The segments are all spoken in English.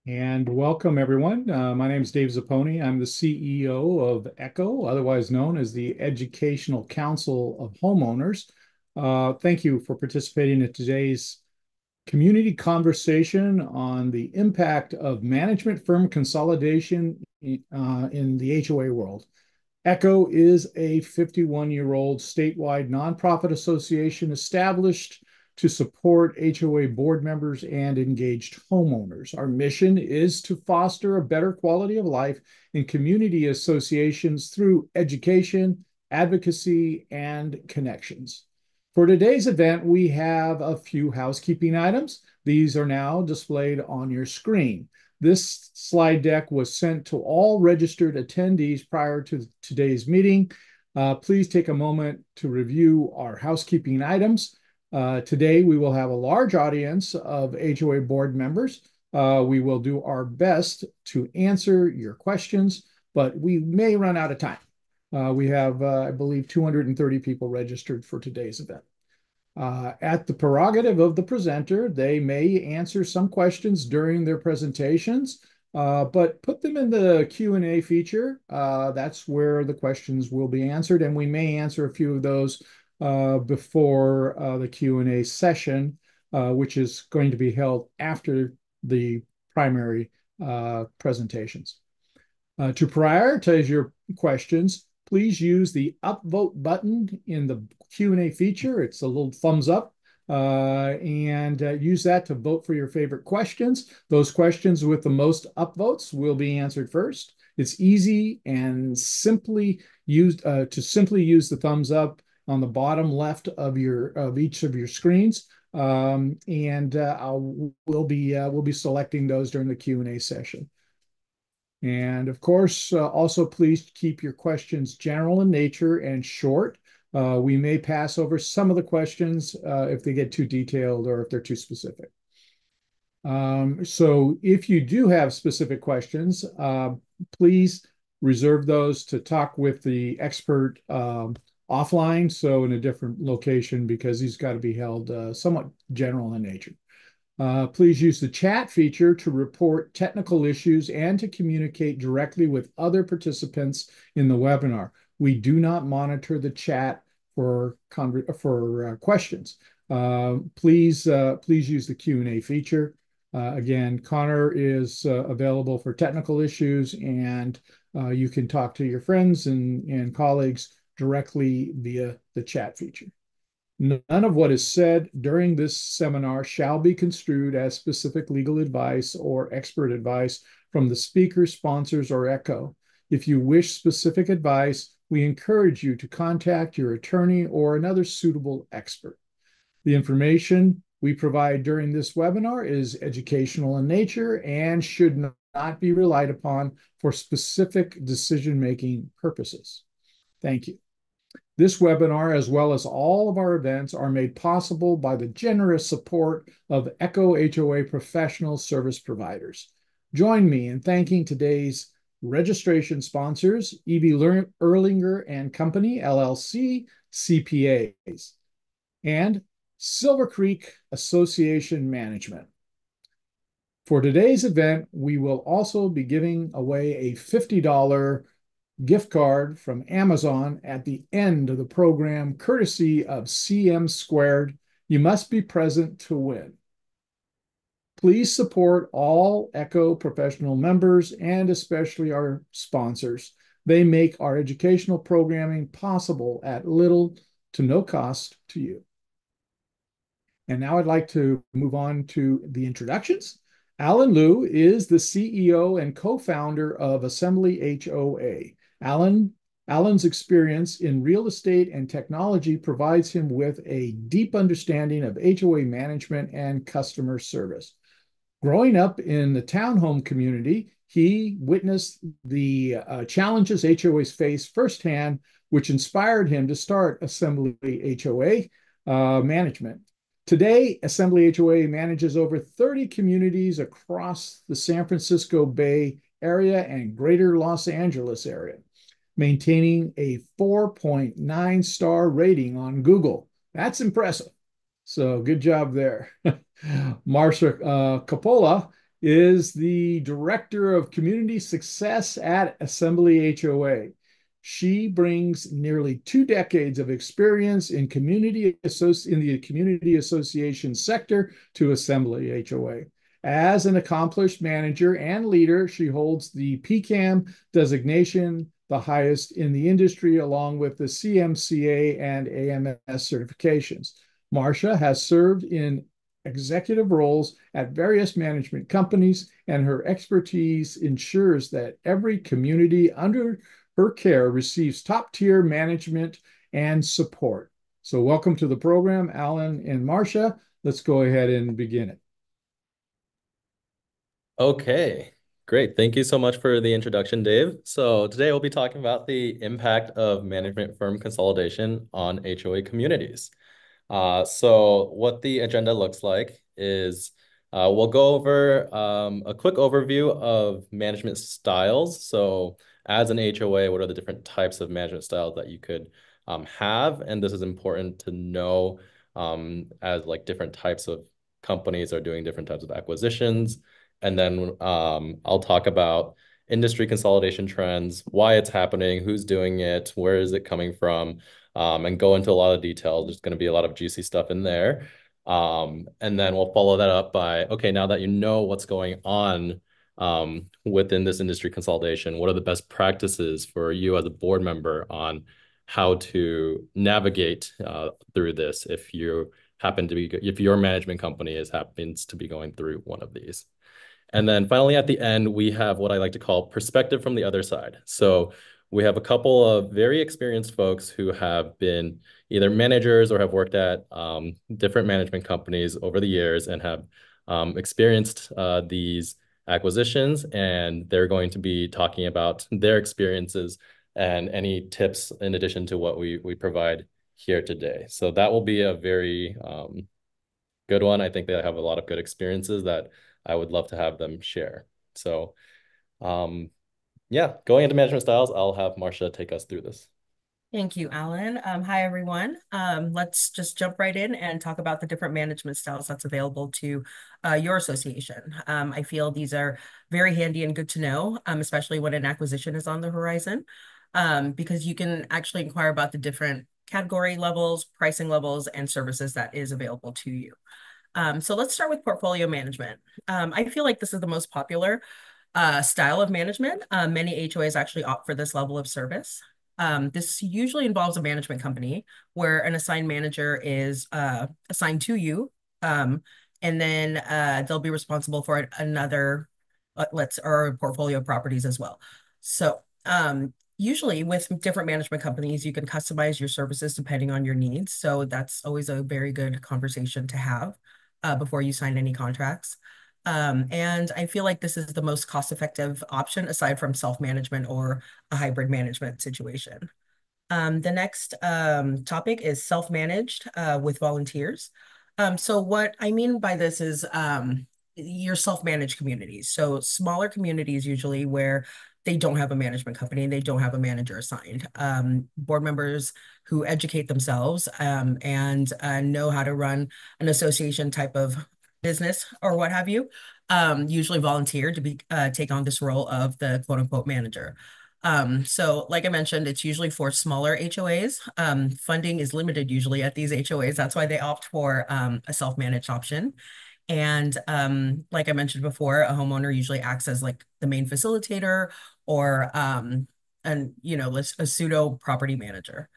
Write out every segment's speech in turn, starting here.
And welcome, everyone. My name is Dave Zapponi. I'm the CEO of ECHO, otherwise known as the Educational Council of Homeowners. Thank you for participating in today's community conversation on the impact of management firm consolidation in the HOA world. ECHO is a 51-year-old statewide nonprofit association established to support HOA board members and engaged homeowners. Our mission is to foster a better quality of life in community associations through education, advocacy, and connections. For today's event, we have a few housekeeping items. These are now displayed on your screen. This slide deck was sent to all registered attendees prior to today's meeting. Please take a moment to review our housekeeping items. Today, we will have a large audience of HOA board members. We will do our best to answer your questions, but we may run out of time. We have, I believe, 230 people registered for today's event. At the prerogative of the presenter, they may answer some questions during their presentations, but put them in the Q&A feature. That's where the questions will be answered, and we may answer a few of those before the Q&A session, which is going to be held after the primary presentations. To prioritize your questions, please use the upvote button in the Q&A feature. It's a little thumbs up, and use that to vote for your favorite questions. Those questions with the most upvotes will be answered first. It's easy and simply used simply use the thumbs up on the bottom left of each of your screens, and we'll be selecting those during the Q&A session. And of course, also please keep your questions general in nature and short. We may pass over some of the questions if they get too detailed or if they're too specific. So if you do have specific questions, please reserve those to talk with the expert offline, so in a different location, because these got to be held somewhat general in nature. Please use the chat feature to report technical issues and to communicate directly with other participants in the webinar. We do not monitor the chat for questions. Please use the Q&A feature. Again, Connor is available for technical issues, and you can talk to your friends and colleagues directly via the chat feature. None of what is said during this seminar shall be construed as specific legal advice or expert advice from the speaker, sponsors, or ECHO. If you wish specific advice, we encourage you to contact your attorney or another suitable expert. The information we provide during this webinar is educational in nature and should not be relied upon for specific decision-making purposes. Thank you. This webinar, as well as all of our events, are made possible by the generous support of ECHO HOA professional service providers. Join me in thanking today's registration sponsors, E.B. Erlinger and Company, LLC, CPAs, and Silver Creek Association Management. For today's event, we will also be giving away a $50 gift card from Amazon at the end of the program, courtesy of CM Squared. You must be present to win. Please support all ECHO professional members and especially our sponsors. They make our educational programming possible at little to no cost to you. And now I'd like to move on to the introductions. Alan Liu is the CEO and co-founder of Assembly HOA. Alan's experience in real estate and technology provides him with a deep understanding of HOA management and customer service. Growing up in the townhome community, he witnessed the challenges HOAs face firsthand, which inspired him to start Assembly HOA management. Today, Assembly HOA manages over 30 communities across the San Francisco Bay Area and greater Los Angeles area, maintaining a 4.9-star rating on Google. That's impressive. So good job there. Marsha Coppola is the Director of Community Success at Assembly HOA. She brings nearly 2 decades of experience in the community association sector to Assembly HOA. As an accomplished manager and leader, she holds the PCAM designation, the highest in the industry, along with the CMCA and AMS certifications. Marcia has served in executive roles at various management companies, and her expertise ensures that every community under her care receives top-tier management and support. So welcome to the program, Alan and Marcia. Let's go ahead and begin it. Okay, great. Thank you so much for the introduction, Dave. So today we'll be talking about the impact of management firm consolidation on HOA communities. So what the agenda looks like is we'll go over a quick overview of management styles. So as an HOA, what are the different types of management styles that you could have? And this is important to know as like different types of companies are doing different types of acquisitions. And then I'll talk about industry consolidation trends, why it's happening, who's doing it, where is it coming from, and go into a lot of detail. There's going to be a lot of juicy stuff in there. And then we'll follow that up by, okay, now that you know what's going on within this industry consolidation, what are the best practices for you as a board member on how to navigate through this if you happen to be, if your management company happens to be going through one of these. And then finally, at the end, we have what I like to call perspective from the other side. So we have a couple of very experienced folks who have been either managers or have worked at different management companies over the years and have experienced these acquisitions. And they're going to be talking about their experiences and any tips in addition to what we provide here today. So that will be a very good one. I think they have a lot of good experiences that I would love to have them share. So, yeah, going into management styles, I'll have Marcia take us through this. Thank you, Alan. Hi, everyone. Let's just jump right in and talk about the different management styles that's available to your association. I feel these are very handy and good to know, especially when an acquisition is on the horizon, because you can actually inquire about the different category levels, pricing levels, and services that is available to you. So let's start with portfolio management. I feel like this is the most popular style of management. Many HOAs actually opt for this level of service. This usually involves a management company where an assigned manager is assigned to you, and then they'll be responsible for another, or portfolio properties as well. So usually with different management companies, you can customize your services depending on your needs. So that's always a very good conversation to have before you sign any contracts. And I feel like this is the most cost-effective option aside from self-management or a hybrid management situation. The next topic is self-managed with volunteers. So what I mean by this is your self-managed communities. So smaller communities usually where they don't have a management company and they don't have a manager assigned. Board members who educate themselves and know how to run an association type of business or what have you, usually volunteer to take on this role of the quote unquote manager. So like I mentioned, it's usually for smaller HOAs. Funding is limited usually at these HOAs. That's why they opt for a self-managed option. And like I mentioned before, a homeowner usually acts as like the main facilitator or a pseudo property manager.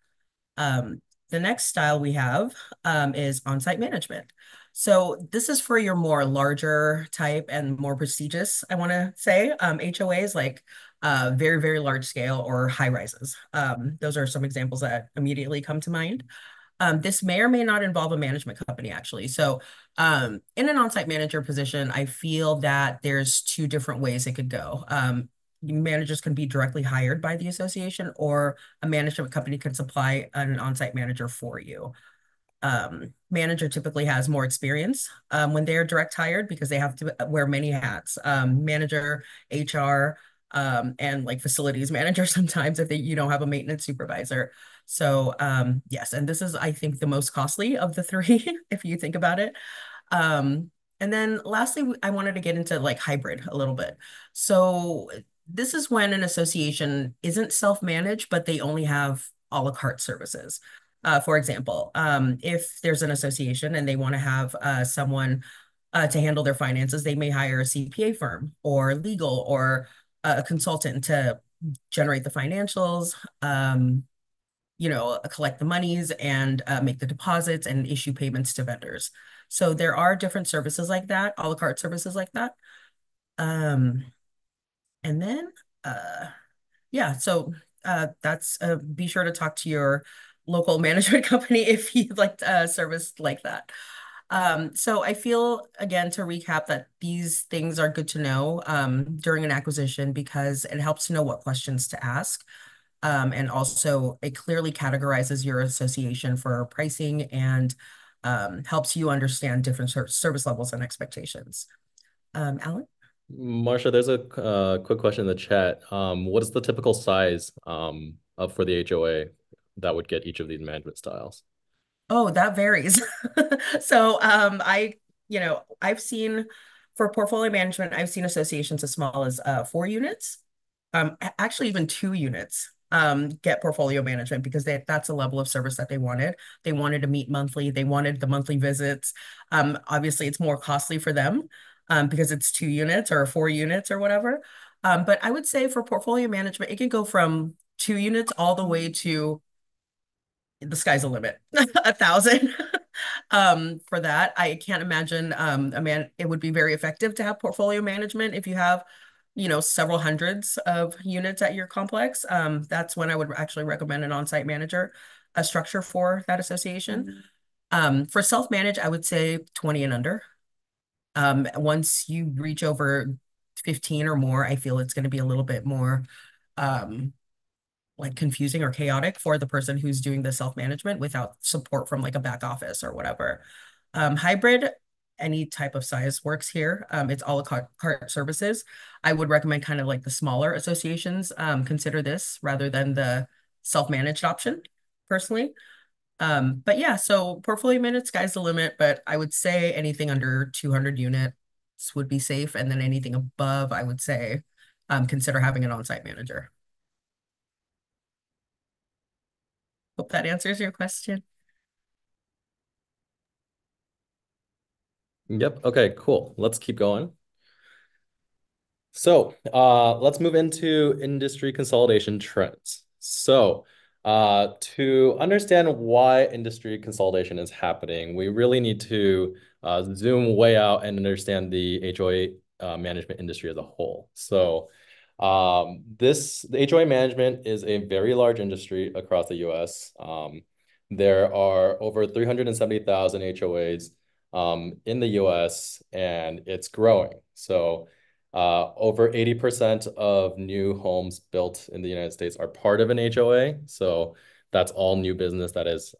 Um, the next style we have is on-site management. So this is for your more larger type and more prestigious, I want to say, HOAs like very, very large scale or high rises. Those are some examples that immediately come to mind. This may or may not involve a management company, actually. So in an on-site manager position, I feel that there's two different ways it could go. Managers can be directly hired by the association, or a management company can supply an on-site manager for you. Manager typically has more experience when they're direct hired because they have to wear many hats. Manager, HR, and like facilities manager sometimes if you don't have a maintenance supervisor. So yes, and this is I think the most costly of the three if you think about it. And then lastly, I wanted to get into like hybrid a little bit. So this is when an association isn't self-managed, but they only have a la carte services. For example, if there's an association and they want to have someone to handle their finances, they may hire a CPA firm or legal or a consultant to generate the financials, collect the monies and make the deposits and issue payments to vendors. So there are different services like that, a la carte services like that. Um, and then, uh, yeah, so that's be sure to talk to your local management company if you'd like a service like that. So I feel, again, to recap, that these things are good to know during an acquisition because it helps to know what questions to ask. And also, it clearly categorizes your association for pricing and helps you understand different service levels and expectations. Alan? Marsha, there's a quick question in the chat. What is the typical size of for the HOA that would get each of these management styles? Oh, that varies. So, I've seen for portfolio management, I've seen associations as small as 4 units, actually even 2 units, get portfolio management because that's a level of service that they wanted. They wanted to meet monthly. They wanted the monthly visits. Obviously, it's more costly for them, because it's 2 units or 4 units or whatever. But I would say for portfolio management, it can go from 2 units all the way to the sky's the limit, 1,000. For that, I can't imagine it would be very effective to have portfolio management if you have, several hundreds of units at your complex. That's when I would actually recommend an on-site manager, a structure for that association. For self-manage, I would say 20 and under. Once you reach over 15 or more, I feel it's going to be a little bit more um like confusing or chaotic for the person who's doing the self-management without support from like a back office or whatever. Hybrid, any type of size works here. It's a la carte services. I would recommend kind of like the smaller associations consider this rather than the self-managed option personally. But yeah, so portfolio minutes, sky's the limit, but I would say anything under 200 units would be safe. And then anything above, I would say consider having an on-site manager. Hope that answers your question. Yep. Okay, cool. Let's keep going. So let's move into industry consolidation trends. So to understand why industry consolidation is happening, we really need to zoom way out and understand the HOA management industry as a whole. So the HOA management is a very large industry across the US. There are over 370,000 HOAs in the US, and it's growing. So over 80% of new homes built in the United States are part of an HOA. So that's all new business that is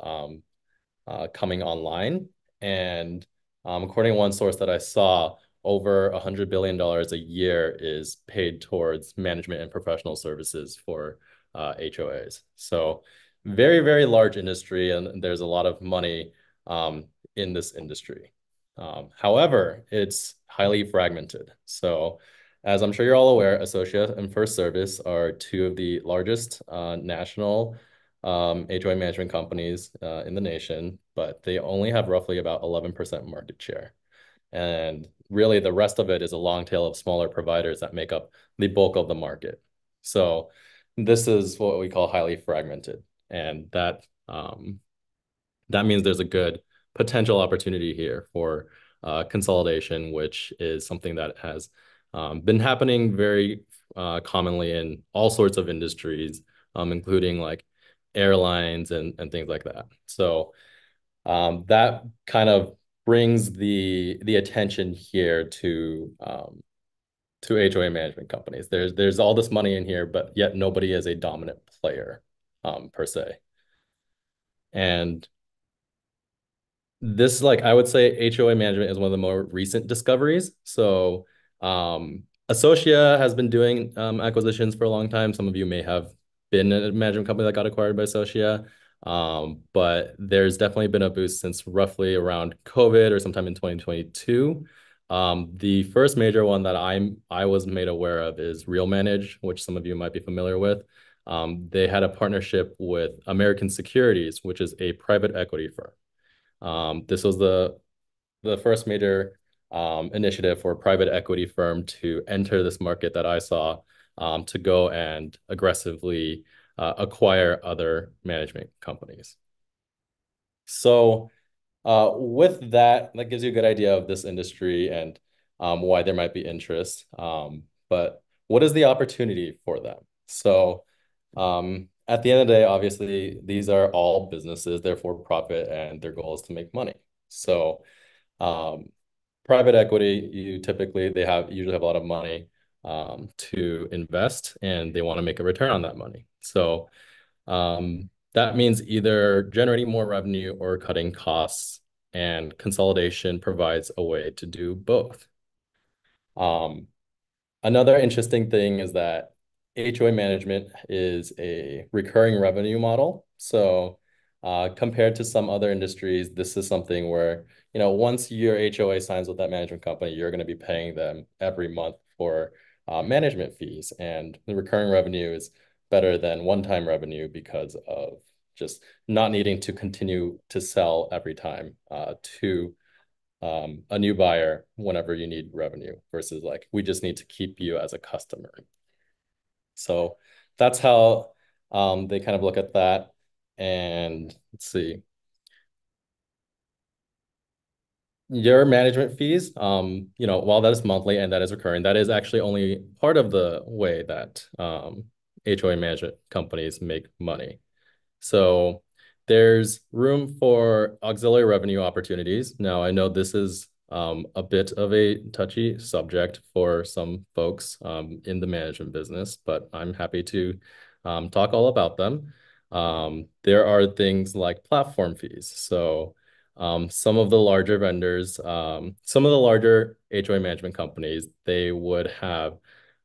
coming online. And according to one source that I saw, over $100 billion a year is paid towards management and professional services for HOAs. So very, very large industry, and there's a lot of money in this industry. However, it's highly fragmented. So as I'm sure you're all aware, Associa and First Service are two of the largest national HOA management companies in the nation, but they only have roughly about 11% market share. And really, the rest of it is a long tail of smaller providers that make up the bulk of the market. So this is what we call highly fragmented. And that means there's a good potential opportunity here for consolidation, which is something that has been happening very commonly in all sorts of industries, including like airlines and things like that. So that kind of brings the attention here to HOA management companies. There's all this money in here, but yet nobody is a dominant player per se. And this, like, I would say HOA management is one of the more recent discoveries. So Associa has been doing acquisitions for a long time. Some of you may have been a management company that got acquired by Associa. But there's definitely been a boost since roughly around COVID or sometime in 2022. The first major one that I was made aware of is Real Manage, which some of you might be familiar with. They had a partnership with American Securities, which is a private equity firm. This was the first major initiative for a private equity firm to enter this market that I saw, to go and aggressively acquire other management companies. So with that, that gives you a good idea of this industry and why there might be interest. But what is the opportunity for them? So at the end of the day, obviously, these are all businesses, they're for profit, and their goal is to make money. So um, private equity, they usually have a lot of money to invest, and they want to make a return on that money. So that means either generating more revenue or cutting costs, and consolidation provides a way to do both. Um, Another interesting thing is that HOA management is a recurring revenue model. So, compared to some other industries, this is something where, once your HOA signs with that management company, you're going to be paying them every month for management fees. And the recurring revenue is better than one-time revenue because of just not needing to continue to sell every time to a new buyer whenever you need revenue versus like we just need to keep you as a customer. So that's how they kind of look at that. And let's see, your management fees, while that is monthly and that is recurring, that is actually only part of the way that HOA management companies make money. So there's room for auxiliary revenue opportunities. Now, I know this is a bit of a touchy subject for some folks in the management business, but I'm happy to talk all about them. There are things like platform fees. So some of the larger vendors, some of the larger HOA management companies, they would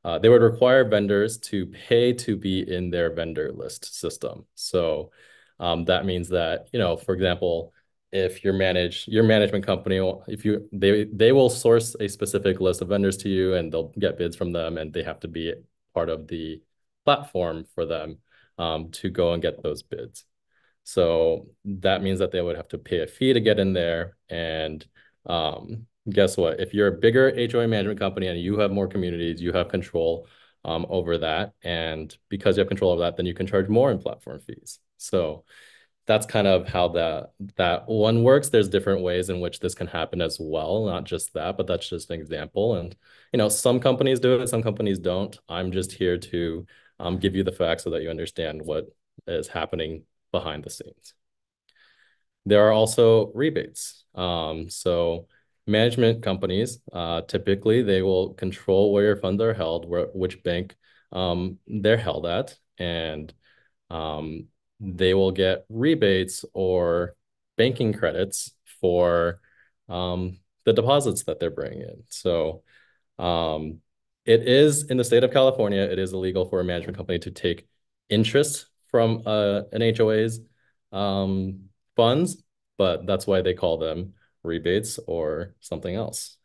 require vendors to pay to be in their vendor list system. So that means that, for example, if your management company, they will source a specific list of vendors to you and they'll get bids from them and they have to be part of the platform for them to go and get those bids. So that means that they would have to pay a fee to get in there. And guess what? If you're a bigger HOA management company and you have more communities, you have control over that. And because you have control over that, then you can charge more in platform fees. So that's kind of how that one works. There's different ways in which this can happen as well, not just that, but that's just an example. And some companies do it, some companies don't. I'm just here to give you the facts so that you understand what is happening behind the scenes. There are also rebates. So management companies, typically they will control where your funds are held, which bank they're held at, and um, they will get rebates or banking credits for the deposits that they're bringing in. So um, it is in the state of California, it is illegal for a management company to take interest from an HOA's funds, but that's why they call them rebates or something else.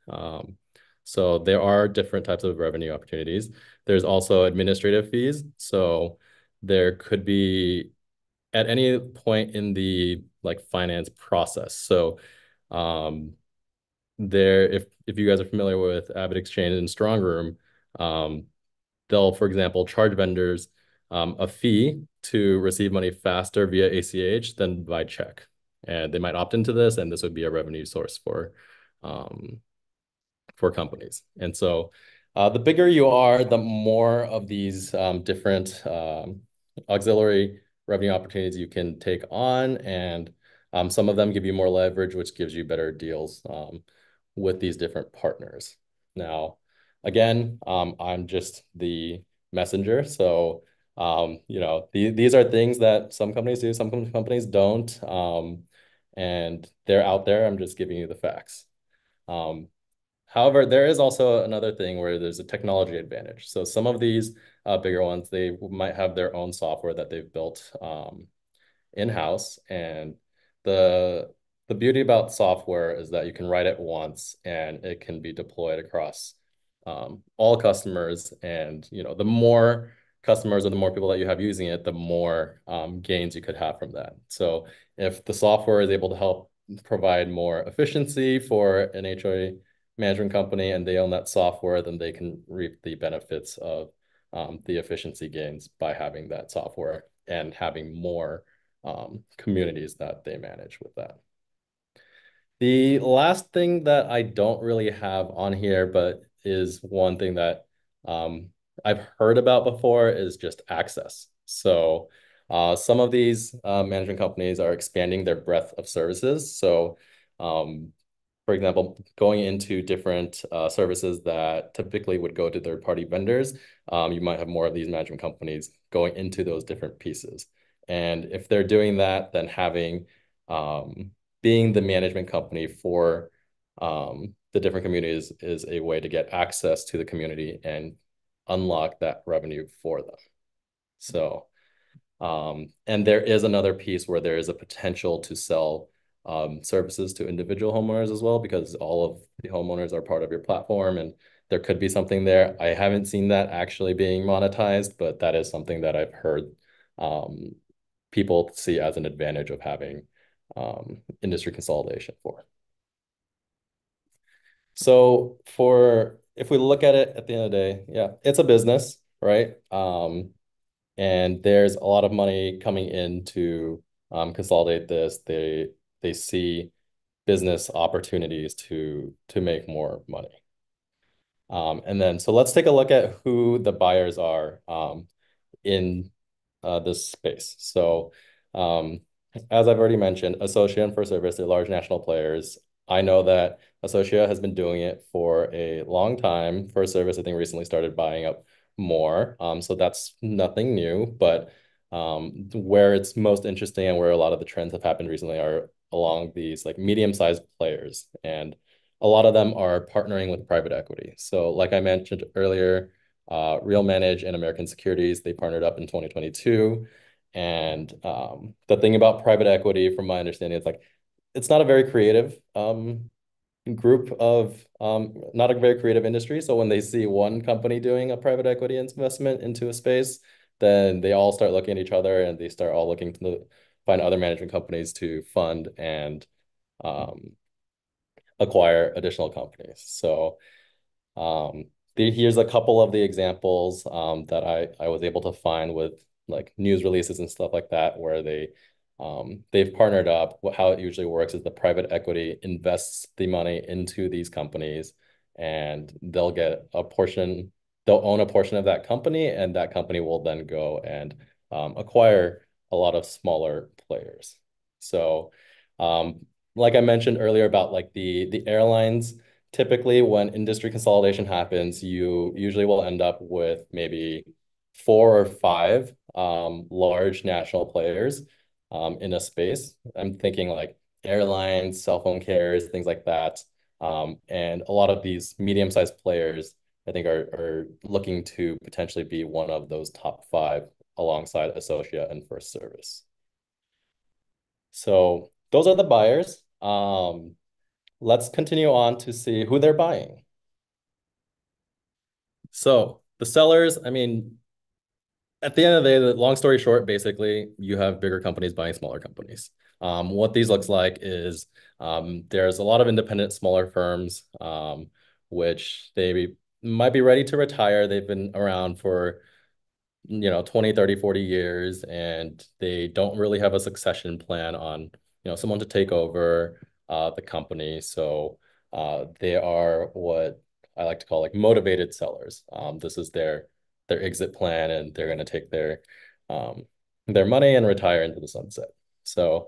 So there are different types of revenue opportunities. There's also administrative fees. So there could be at any point in the like finance process. So if you guys are familiar with Avid Exchange and Strongroom, um, they'll, for example, charge vendors a fee to receive money faster via ACH than by check. And they might opt into this, and this would be a revenue source um, for companies. And so the bigger you are, the more of these different auxiliary revenue opportunities you can take on. And some of them give you more leverage, which gives you better deals with these different partners. Now, again, I'm just the messenger. So, these are things that some companies do, some companies don't. And they're out there. I'm just giving you the facts. However, there is also another thing where there's a technology advantage. So some of these bigger ones, they might have their own software that they've built in-house, and the the beauty about software is that you can write it once and it can be deployed across all customers. And the more customers or the more people that you have using it, the more gains you could have from that. So if the software is able to help provide more efficiency for an HOA management company and they own that software, then they can reap the benefits of the efficiency gains by having that software and having more communities that they manage with that. The last thing that I don't really have on here, but is one thing that um, I've heard about before is just access. So some of these management companies are expanding their breadth of services. So um, for example, going into different services that typically would go to third-party vendors, you might have more of these management companies going into those different pieces. And if they're doing that, then having being the management company for the different communities is a way to get access to the community and unlock that revenue for them. So and there is another piece where there is a potential to sell services to individual homeowners as well, because all of the homeowners are part of your platform and there could be something there. I haven't seen that actually being monetized, but that is something that I've heard um, people see as an advantage of having industry consolidation for. So for if we look at it at the end of the day, yeah, it's a business, right? And there's a lot of money coming in to consolidate this. They see business opportunities to make more money. And then so let's take a look at who the buyers are in this space. So um, as I've already mentioned, Associa and FirstService, they're large national players. I know that Associa has been doing it for a long time. FirstService, I think, recently started buying up more. So that's nothing new, but where it's most interesting and where a lot of the trends have happened recently are along these like medium-sized players. And a lot of them are partnering with private equity. So like I mentioned earlier, Real Manage and American Securities, they partnered up in 2022. And the thing about private equity, from my understanding, it's like it's not a very creative group of not a very creative industry. So when they see one company doing a private equity investment into a space, then they all start looking at each other and they start all looking to find other management companies to fund and um, acquire additional companies. So um, here's a couple of the examples that I was able to find with like news releases and stuff like that, where they've partnered up. How it usually works is the private equity invests the money into these companies, and they'll get a portion. They'll own a portion of that company, and that company will then go and acquire a lot of smaller players. So, like I mentioned earlier about like the airlines typically when industry consolidation happens, you usually will end up with maybe 4 or 5 large national players in a space. I'm thinking like airlines, cell phone carriers, things like that. And a lot of these medium-sized players, I think, are looking to potentially be one of those top 5 alongside Associa and FirstService. So those are the buyers. Let's continue on to see who they're buying. So the sellers, I mean, at the end of the day, the long story short, basically, you have bigger companies buying smaller companies. What these looks like is there's a lot of independent smaller firms, which they might be ready to retire. They've been around for 20, 30, 40 years, and they don't really have a succession plan on, someone to take over the company. So they are what I like to call like motivated sellers. This is their exit plan, and they're going to take their money and retire into the sunset. So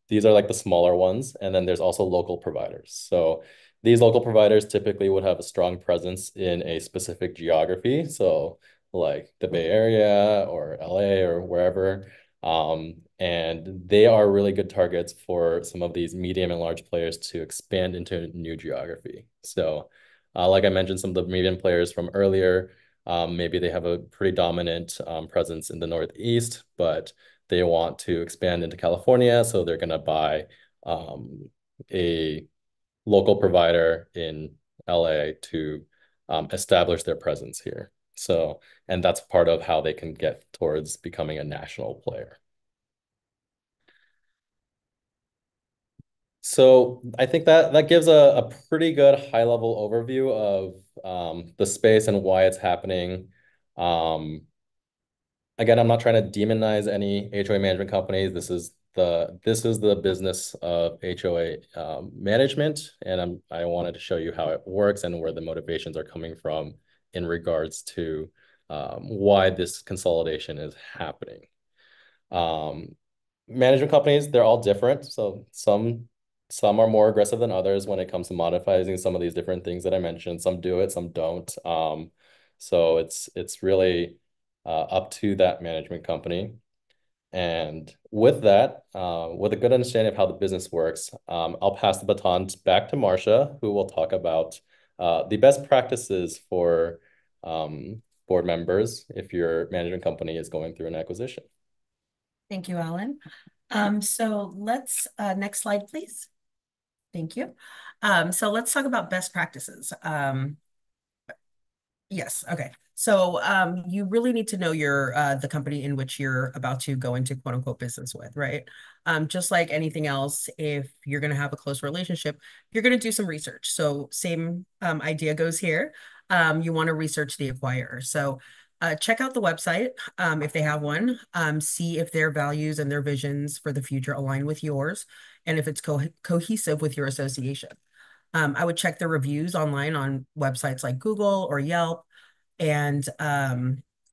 these are like the smaller ones, and then there's also local providers. So these local providers typically would have a strong presence in a specific geography. So like the Bay Area or LA or wherever. And they are really good targets for some of these medium and large players to expand into new geography. So, like I mentioned, some of the medium players from earlier, maybe they have a pretty dominant presence in the Northeast, but they want to expand into California. So they're going to buy a local provider in LA to establish their presence here. So, and that's part of how they can get towards becoming a national player. So I think that that gives a pretty good high level overview of the space and why it's happening. Um, Again, I'm not trying to demonize any HOA management companies. This is the business of HOA management, and I wanted to show you how it works and where the motivations are coming from in regards to why this consolidation is happening. Um, Management companies, they're all different. So some are more aggressive than others when it comes to modifying some of these different things that I mentioned. Some do it, some don't. So it's really up to that management company. And with that, with a good understanding of how the business works, I'll pass the baton back to Marcia, who will talk about the best practices for board members if your management company is going through an acquisition. Thank you, Alan. So let's, next slide, please. Thank you. So let's talk about best practices. Yes. Okay. So you really need to know your the company in which you're about to go into quote unquote business with, right? Just like anything else, if you're going to have a close relationship, you're going to do some research. So same idea goes here. You want to research the acquirer. So check out the website if they have one. See if their values and their visions for the future align with yours, and if it's cohesive with your association. I would check the reviews online on websites like Google or Yelp and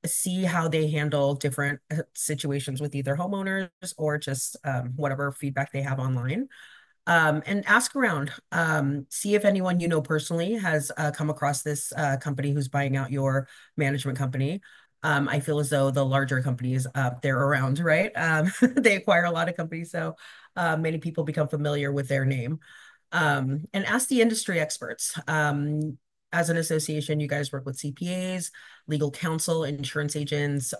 see how they handle different situations with either homeowners or just whatever feedback they have online. And ask around. See if anyone you know personally has come across this company who's buying out your management company. I feel as though the larger companies, they're around, right? They acquire a lot of companies, so many people become familiar with their name. And ask the industry experts. As an association, you guys work with CPAs, legal counsel, insurance agents,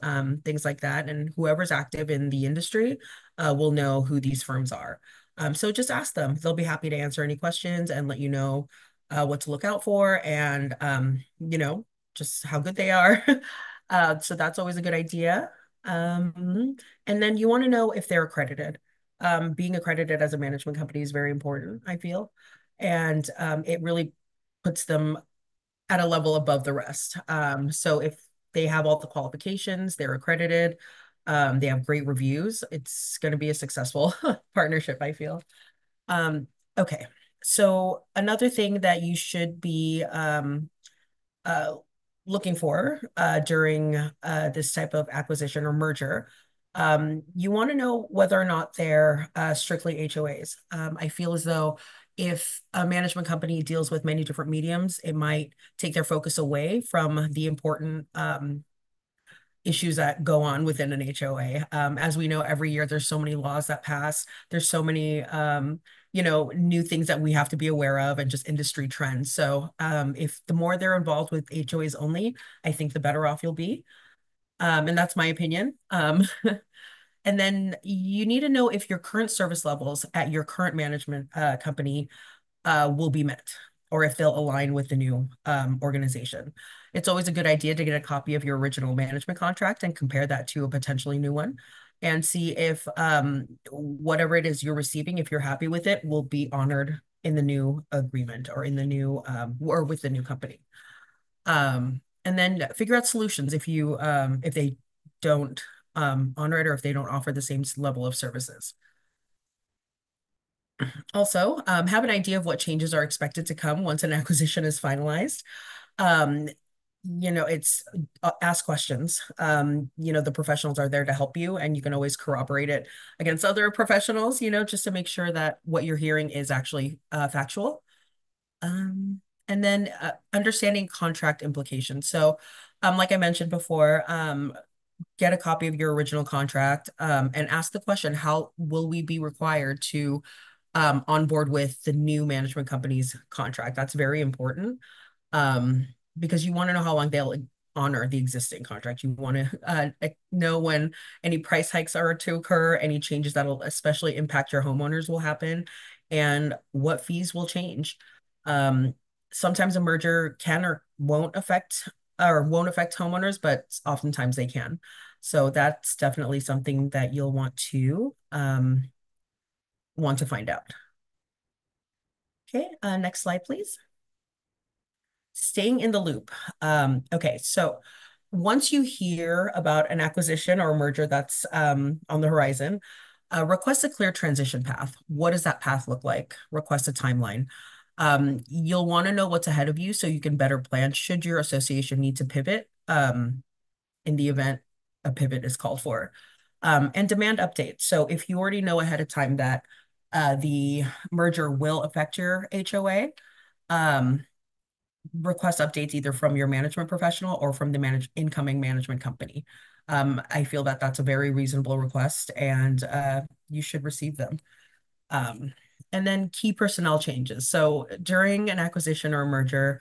things like that. And whoever's active in the industry will know who these firms are. So just ask them. They'll be happy to answer any questions and let you know what to look out for and, just how good they are. So that's always a good idea. And then you want to know if they're accredited. Being accredited as a management company is very important, I feel. And it really puts them at a level above the rest. So if they have all the qualifications, they're accredited, they have great reviews, it's going to be a successful partnership, I feel. Okay. So another thing that you should be uh, looking for during this type of acquisition or merger. You want to know whether or not they're strictly HOAs. I feel as though if a management company deals with many different mediums, it might take their focus away from the important issues that go on within an HOA. As we know, every year there's so many laws that pass. There's so many, new things that we have to be aware of and just industry trends. So if the more they're involved with HOAs only, I think the better off you'll be. And that's my opinion. And then you need to know if your current service levels at your current management company will be met or if they'll align with the new organization. It's always a good idea to get a copy of your original management contract and compare that to a potentially new one and see if whatever it is you're receiving, if you're happy with it, will be honored in the new agreement or in the new or with the new company. And then figure out solutions if they don't honor it or if they don't offer the same level of services. Also, have an idea of what changes are expected to come once an acquisition is finalized. Um, it's ask questions. The professionals are there to help you, and you can always corroborate it against other professionals, just to make sure that what you're hearing is actually factual. And then understanding contract implications. So, like I mentioned before, get a copy of your original contract and ask the question, how will we be required to on board with the new management company's contract? That's very important because you want to know how long honor the existing contract. You want to know when any price hikes are to occur, any changes that'll especially impact your homeowners will happen, and what fees will change. Um, Sometimes a merger can or won't affect homeowners, but oftentimes they can. So that's definitely something that you'll want to find out. Okay, next slide, please. Staying in the loop. Okay, so once you hear about an acquisition or a merger that's on the horizon, request a clear transition path. What does that path look like? Request a timeline. You'll want to know what's ahead of you so you can better plan should your association need to pivot in the event a pivot is called for. And demand updates. So if you already know ahead of time that the merger will affect your HOA, request updates either from your management professional or from the incoming management company. I feel that that's a very reasonable request and you should receive them. Um, and then key personnel changes. So during an acquisition or a merger,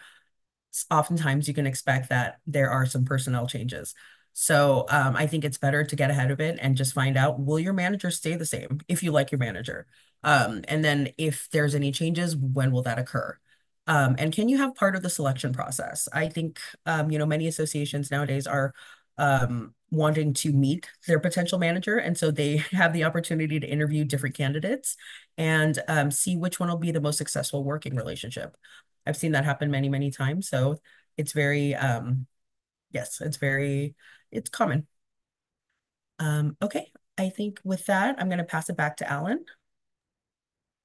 oftentimes you can expect that there are some personnel changes. So I think it's better to get ahead of it and just find out, will your manager stay the same if you like your manager? And then if there's any changes, when will that occur? And can you have part of the selection process? I think, many associations nowadays are wanting to meet their potential manager. And so they have the opportunity to interview different candidates and see which one will be the most successful working relationship. I've seen that happen many, many times. So it's very, yes, it's common. Okay, I think with that, I'm going to pass it back to Alan.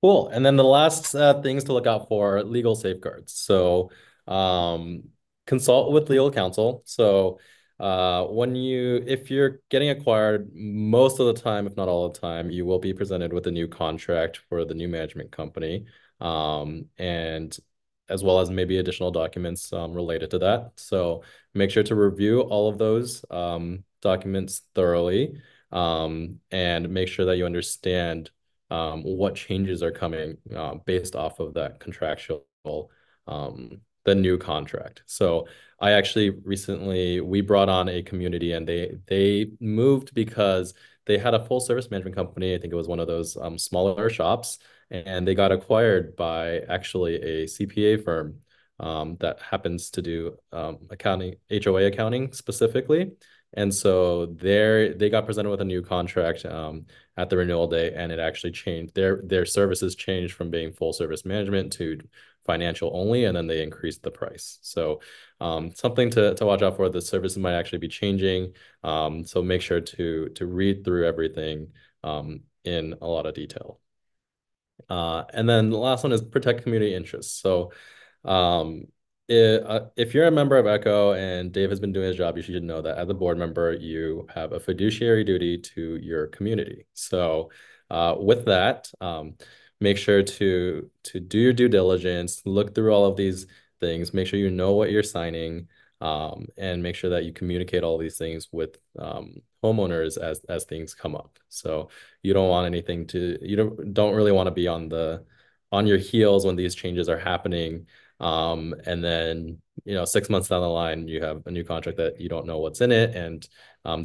Cool. And then the last things to look out for are legal safeguards. So um, consult with legal counsel. So if you're getting acquired, most of the time, if not all the time, you will be presented with a new contract for the new management company, and as well as maybe additional documents related to that. So make sure to review all of those documents thoroughly, and make sure that you understand what changes are coming based off of that contractual, the new contract. So I actually recently, we brought on a community and they moved because they had a full service management company. I think it was one of those smaller shops, and they got acquired by actually a CPA firm that happens to do accounting, HOA accounting specifically. And so they got presented with a new contract at the renewal day, and it actually changed their services changed from being full service management to financial only, and then they increased the price. So something to watch out for. The services might actually be changing. So make sure to read through everything in a lot of detail. And then the last one is protect community interests. So um, if you're a member of Echo and Dave has been doing his job, you should know that as a board member, you have a fiduciary duty to your community. So with that, make sure to do your due diligence, look through all of these things, make sure you know what you're signing, and make sure that you communicate all these things with homeowners as things come up. So you don't want anything to, you don't really want to be on your heels when these changes are happening. And then, 6 months down the line, you have a new contract that you don't know what's in it, and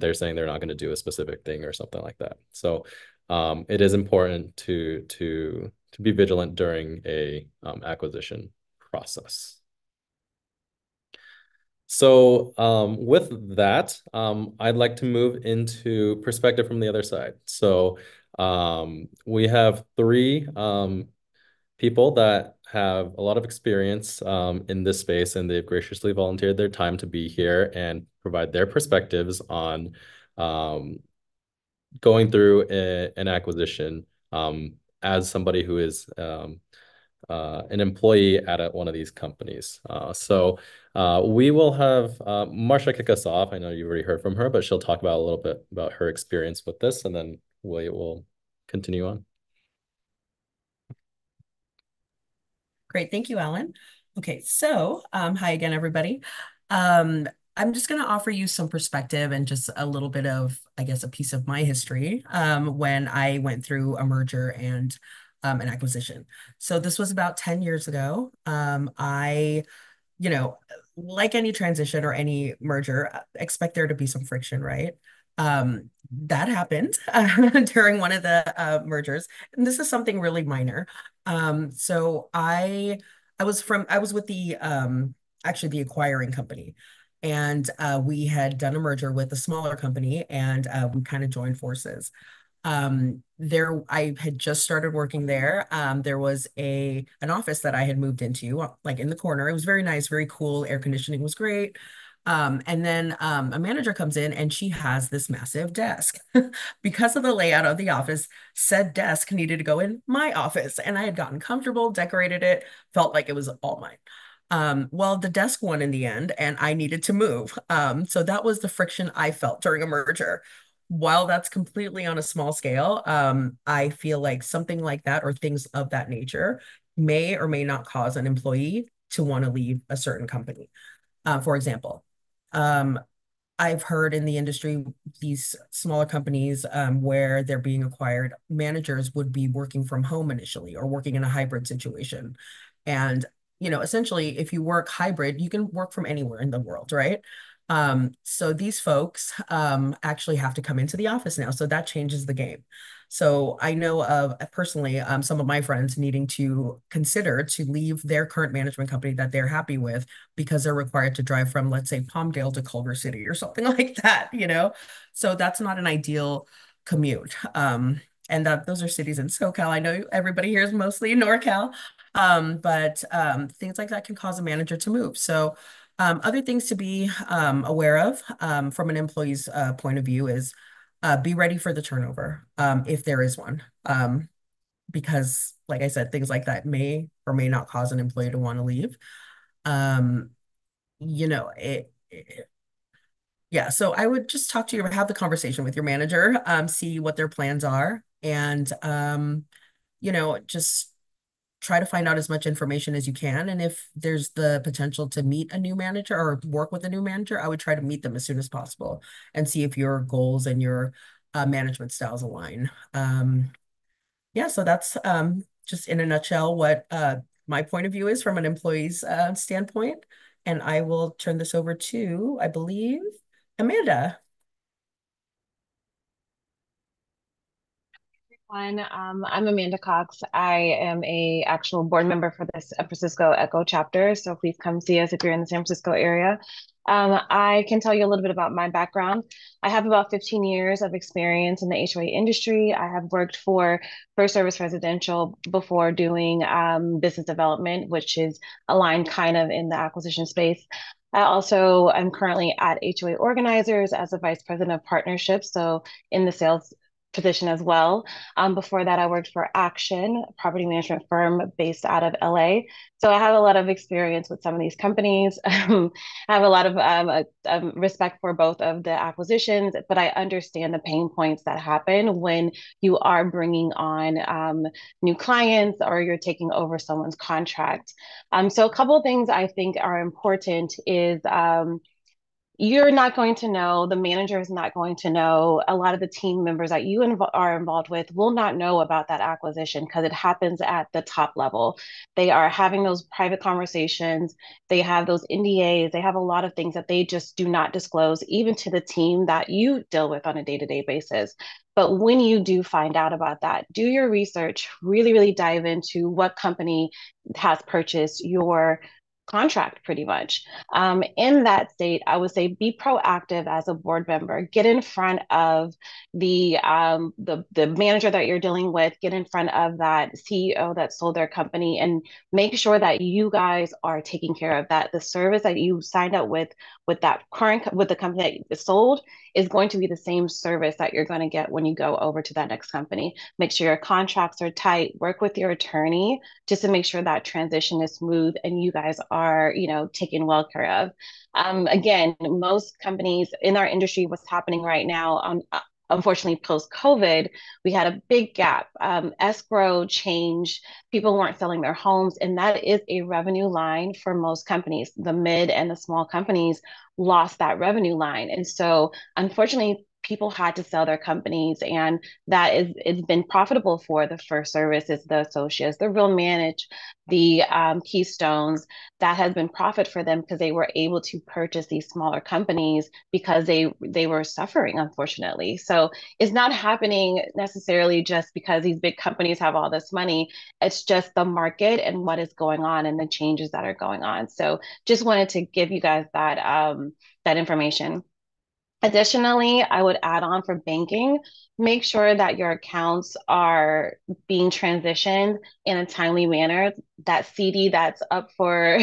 they're saying they're not going to do a specific thing or something like that. So it is important to be vigilant during a acquisition process. So with that, I'd like to move into perspective from the other side. So we have three people that have a lot of experience in this space, and they've graciously volunteered their time to be here and provide their perspectives on going through an acquisition as somebody who is an employee at one of these companies. So we will have Marsha kick us off. I know you've already heard from her, but she'll talk about a little bit about her experience with this, and then we will continue on. Great. Thank you, Alan. Okay, so hi again, everybody. Um, I'm just going to offer you some perspective and just a little bit of, I guess, a piece of my history when I went through a merger and an acquisition. So this was about 10 years ago. I, you know, like any transition or any merger, expect there to be some friction, right? That happened during one of the mergers, and this is something really minor. So I was with the actually the acquiring company, and we had done a merger with a smaller company, and we kind of joined forces. There I had just started working there. There was an office that I had moved into, like in the corner. It was very nice, very cool. Air conditioning was great. And then a manager comes in and she has this massive desk. Because of the layout of the office, said desk needed to go in my office. And I had gotten comfortable, decorated it, felt like it was all mine. Well, the desk won in the end, and I needed to move. So that was the friction I felt during a merger. While that's completely on a small scale, I feel like something like that or things of that nature may or may not cause an employee to want to leave a certain company. For example, um, I've heard in the industry, these smaller companies where they're being acquired, managers would be working from home initially or working in a hybrid situation. And, essentially, if you work hybrid, you can work from anywhere in the world, right? So these folks actually have to come into the office now. So that changes the game. So I know of personally some of my friends needing to consider to leave their current management company that they're happy with because they're required to drive from, let's say, Palmdale to Culver City or something like that. So that's not an ideal commute. And those are cities in SoCal. I know everybody here is mostly in NorCal, but things like that can cause a manager to move. So other things to be aware of from an employee's point of view is be ready for the turnover if there is one. Because, like I said, things like that may or may not cause an employee to want to leave. Um, yeah, so I would just talk to you, have the conversation with your manager, see what their plans are, and just try to find out as much information as you can. And if there's the potential to meet a new manager or work with a new manager, I would try to meet them as soon as possible and see if your goals and your management styles align. Yeah, so that's just in a nutshell what my point of view is from an employee's standpoint. And I will turn this over to, I believe, Amanda. I'm Amanda Cox. I am a actual board member for the San Francisco Echo chapter. So please come see us if you're in the San Francisco area. I can tell you a little bit about my background. I have about 15 years of experience in the HOA industry. I have worked for First Service Residential before doing business development, which is aligned kind of in the acquisition space. I also am currently at HOA Organizers as a vice president of partnerships, so in the sales position as well. Before that, I worked for Action, a property management firm based out of LA. So I have a lot of experience with some of these companies. I have a lot of respect for both of the acquisitions, but I understand the pain points that happen when you are bringing on new clients or you're taking over someone's contract. So a couple of things I think are important is you're not going to know, the manager is not going to know, a lot of the team members that you are involved with will not know about that acquisition because it happens at the top level. They are having those private conversations, they have those NDAs, they have a lot of things that they just do not disclose, even to the team that you deal with on a day-to-day basis. But when you do find out about that, do your research, really, really dive into what company has purchased your contract pretty much. In that state, I would say be proactive as a board member. Get in front of the manager that you're dealing with. Get in front of that CEO that sold their company, and make sure that you guys are taking care of that. The service that you signed up with that current with the company that sold is going to be the same service that you're going to get when you go over to that next company. Make sure your contracts are tight. Work with your attorney just to make sure that transition is smooth and you guys are, taken well care of. Again, most companies in our industry, what's happening right now, unfortunately, post COVID, we had a big gap. Escrow change, people weren't selling their homes, and that is a revenue line for most companies. The mid and the small companies lost that revenue line. And so, unfortunately, people had to sell their companies, and that is it's been profitable for the first services, the associates, the real manage, the keystones. That has been profit for them because they were able to purchase these smaller companies because they were suffering, unfortunately. So it's not happening necessarily just because these big companies have all this money. It's just the market and what is going on and the changes that are going on. So just wanted to give you guys that information. Additionally, I would add on for banking, make sure that your accounts are being transitioned in a timely manner. That CD that's up for,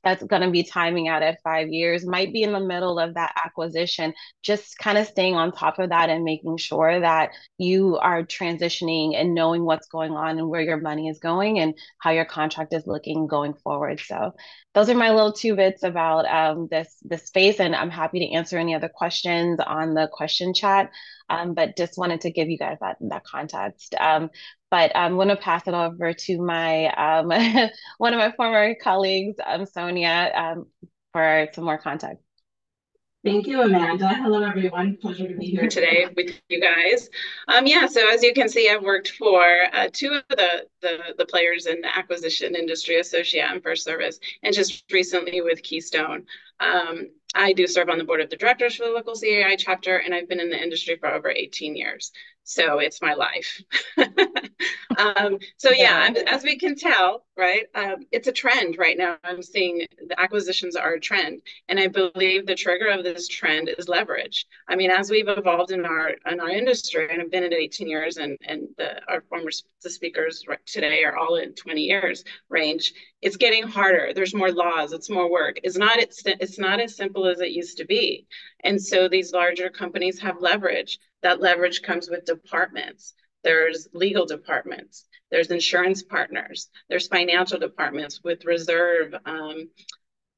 that's going to be timing out at 5 years might be in the middle of that acquisition. Just kind of staying on top of that and making sure that you are transitioning and knowing what's going on and where your money is going and how your contract is looking going forward. So those are my little two bits about this space, and I'm happy to answer any other questions on the question chat. But just wanted to give you guys that context. But I'm going to pass it over to my one of my former colleagues, Sonia, for some more context. Thank you, Amanda. Hello, everyone. Pleasure to be here today with you guys. Yeah, so as you can see, I've worked for two of the players in the acquisition industry, Associate and First Service, and just recently with Keystone. I do serve on the board of the directors for the local CAI chapter, and I've been in the industry for over 18 years. So it's my life. So yeah, as we can tell, right, it's a trend right now. I'm seeing the acquisitions are a trend. And I believe the trigger of this trend is leverage. I mean, as we've evolved in our industry, and I've been in it 18 years, and our the speakers today are all in 20 years range, it's getting harder. There's more laws, it's more work. It's not as simple as it used to be. And so these larger companies have leverage. That leverage comes with departments. There's legal departments, there's insurance partners, there's financial departments with reserve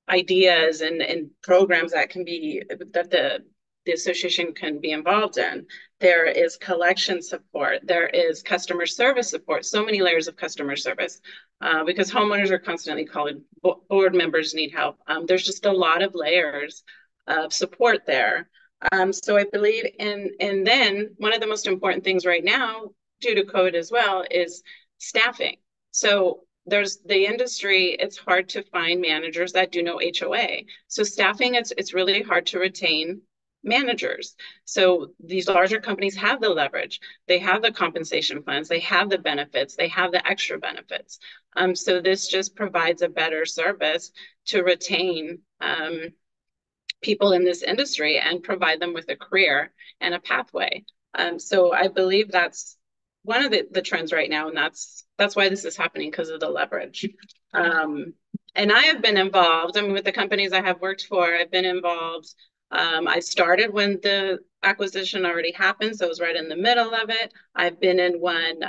ideas and programs that the association can be involved in. There is collection support. There is customer service support. So many layers of customer service because homeowners are constantly calling. Board members need help. There's just a lot of layers of support there. So I believe and then one of the most important things right now, due to COVID as well, is staffing. So there's the industry, it's hard to find managers that do know HOA. So staffing, it's really hard to retain managers. So these larger companies have the leverage, they have the compensation plans, they have the benefits, they have the extra benefits. So this just provides a better service to retain people in this industry and provide them with a career and a pathway. So I believe that's one of the trends right now, and that's why this is happening, because of the leverage. And I have been involved, I mean, with the companies I have worked for, I've been involved. I started when the acquisition already happened, so I was right in the middle of it. I've been in one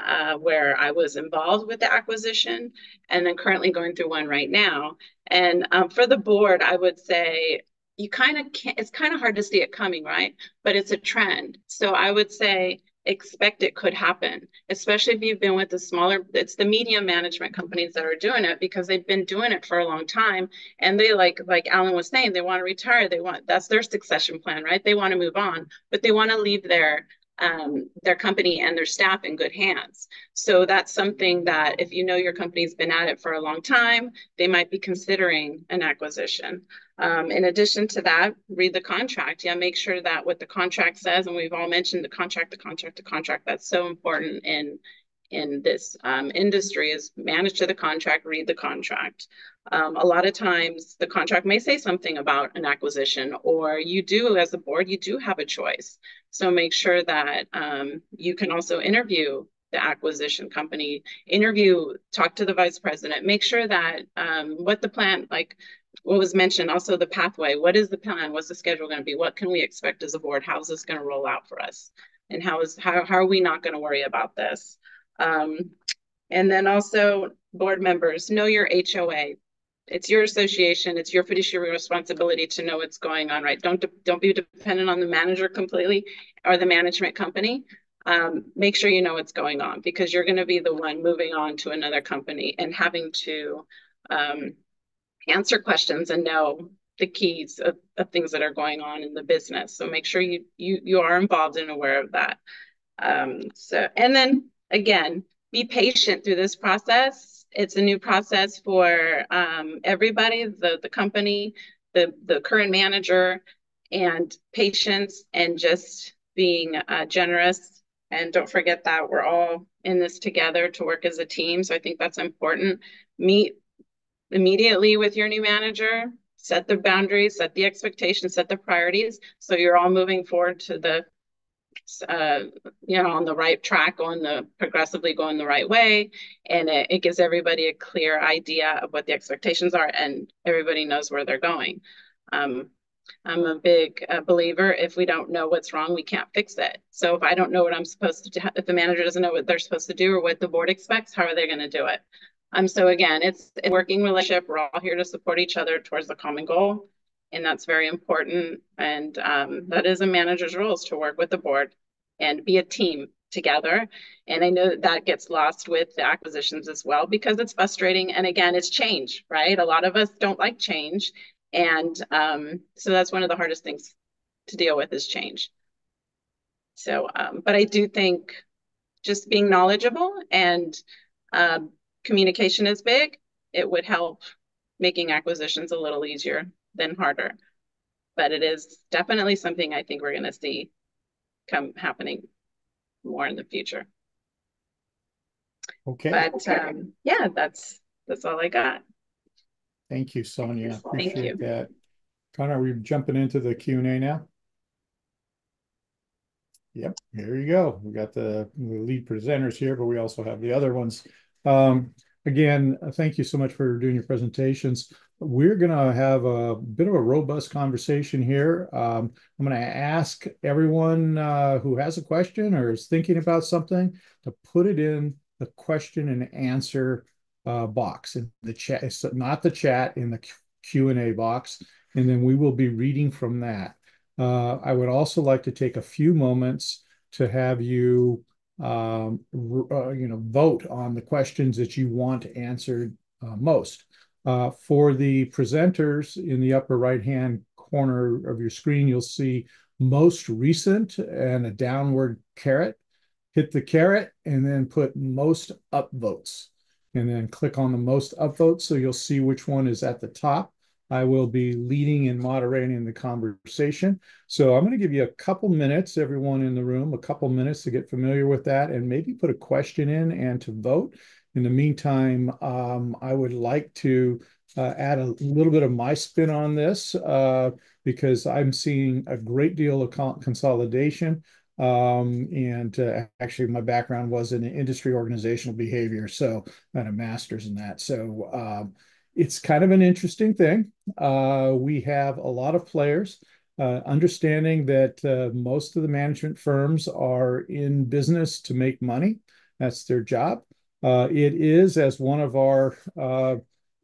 where I was involved with the acquisition, and then currently going through one right now. And for the board, I would say you kind of can't, it's kind of hard to see it coming, right? But it's a trend. So I would say expect it could happen, especially if you've been with the smaller, it's the medium management companies that are doing it because they've been doing it for a long time. And they like Alan was saying, they want to retire. That's their succession plan, right? They want to move on, but they want to leave their company and their staff in good hands. So that's something that if you know your company's been at it for a long time, they might be considering an acquisition. In addition to that, read the contract. Yeah, make sure that what the contract says, and we've all mentioned the contract. That's so important in this industry is manage to the contract, read the contract. A lot of times the contract may say something about an acquisition, or you do as a board, you do have a choice. So make sure that you can also interview the acquisition company, talk to the vice president, make sure that what the plan, like what was mentioned, also the pathway, what is the plan? What's the schedule going to be? What can we expect as a board? How is this going to roll out for us? And how are we not going to worry about this? And then also board members, know your HOA. It's your association. It's your fiduciary responsibility to know what's going on, right? Don't be dependent on the manager completely or the management company. Make sure you know what's going on, because you're going to be the one moving on to another company and having to answer questions and know the keys of things that are going on in the business. So make sure you are involved and aware of that. And then again, be patient through this process. It's a new process for everybody, the company, the current manager, and patience, and just being generous. And don't forget that we're all in this together to work as a team. So I think that's important. Meet immediately with your new manager, set the boundaries, set the expectations, set the priorities. So you're all moving forward to the uh, on the right track, progressively going the right way. And it gives everybody a clear idea of what the expectations are, and everybody knows where they're going. I'm a big believer, if we don't know what's wrong, we can't fix it. So if I don't know what I'm supposed to do, if the manager doesn't know what they're supposed to do or what the board expects, how are they going to do it? So again, it's a working relationship. We're all here to support each other towards the common goal. And that's very important. And that is a manager's role, is to work with the board and be a team together. And I know that gets lost with the acquisitions as well, because it's frustrating. And again, it's change, right? A lot of us don't like change. And so that's one of the hardest things to deal with, is change. So, but I do think just being knowledgeable and communication is big. It would help making acquisitions a little easier than harder. But it is definitely something I think we're going to see come happening more in the future. Okay. But yeah, that's all I got. Thank you, Sonia. Thank Appreciate you. that. Connor, are we jumping into the Q&A now? Yep, here you go. We got the lead presenters here, but we also have the other ones. Again, thank you so much for doing your presentations. We're going to have a bit of a robust conversation here. I'm going to ask everyone who has a question or is thinking about something to put it in the question and answer box in the chat, so not the chat, in the Q&A box, and then we will be reading from that. I would also like to take a few moments to have you, vote on the questions that you want answered most. For the presenters, in the upper right-hand corner of your screen, you'll see most recent and a downward caret. Hit the caret and then put most upvotes, and then click on the most upvotes so you'll see which one is at the top. I will be leading and moderating the conversation. So I'm going to give you a couple minutes, everyone in the room, a couple minutes to get familiar with that and maybe put a question in and to vote. In the meantime, I would like to add a little bit of my spin on this because I'm seeing a great deal of consolidation. And actually, my background was in industry organizational behavior, so I had a master's in that. So it's kind of an interesting thing. We have a lot of players, understanding that most of the management firms are in business to make money. That's their job. It is, as one of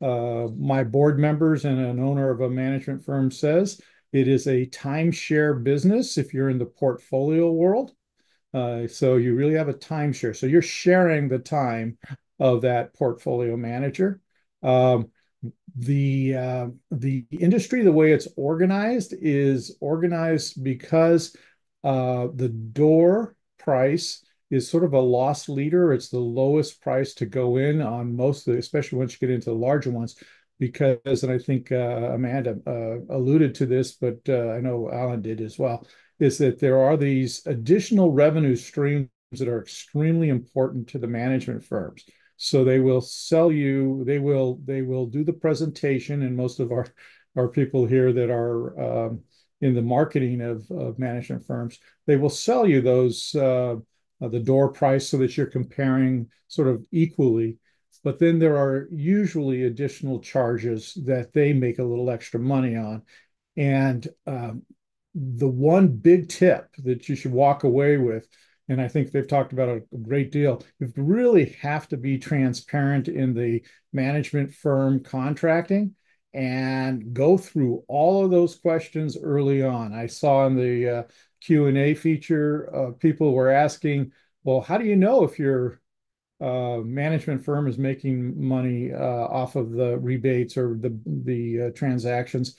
my board members and an owner of a management firm says, it is a timeshare business if you're in the portfolio world. So you really have a timeshare. So you're sharing the time of that portfolio manager. The industry, the way it's organized, is organized because the door price is sort of a loss leader. It's the lowest price to go in on most of the, especially once you get into the larger ones, because, and I think Amanda alluded to this, but I know Alan did as well, is that there are these additional revenue streams that are extremely important to the management firms. So they will sell you, they will do the presentation, and most of our people here that are in the marketing of management firms, they will sell you those the door price so that you're comparing sort of equally. But then there are usually additional charges that they make a little extra money on. And the one big tip that you should walk away with, and I think they've talked about a great deal, you really have to be transparent in the management firm contracting and go through all of those questions early on. I saw in the Q&A feature, people were asking, well, how do you know if your management firm is making money off of the rebates or the transactions?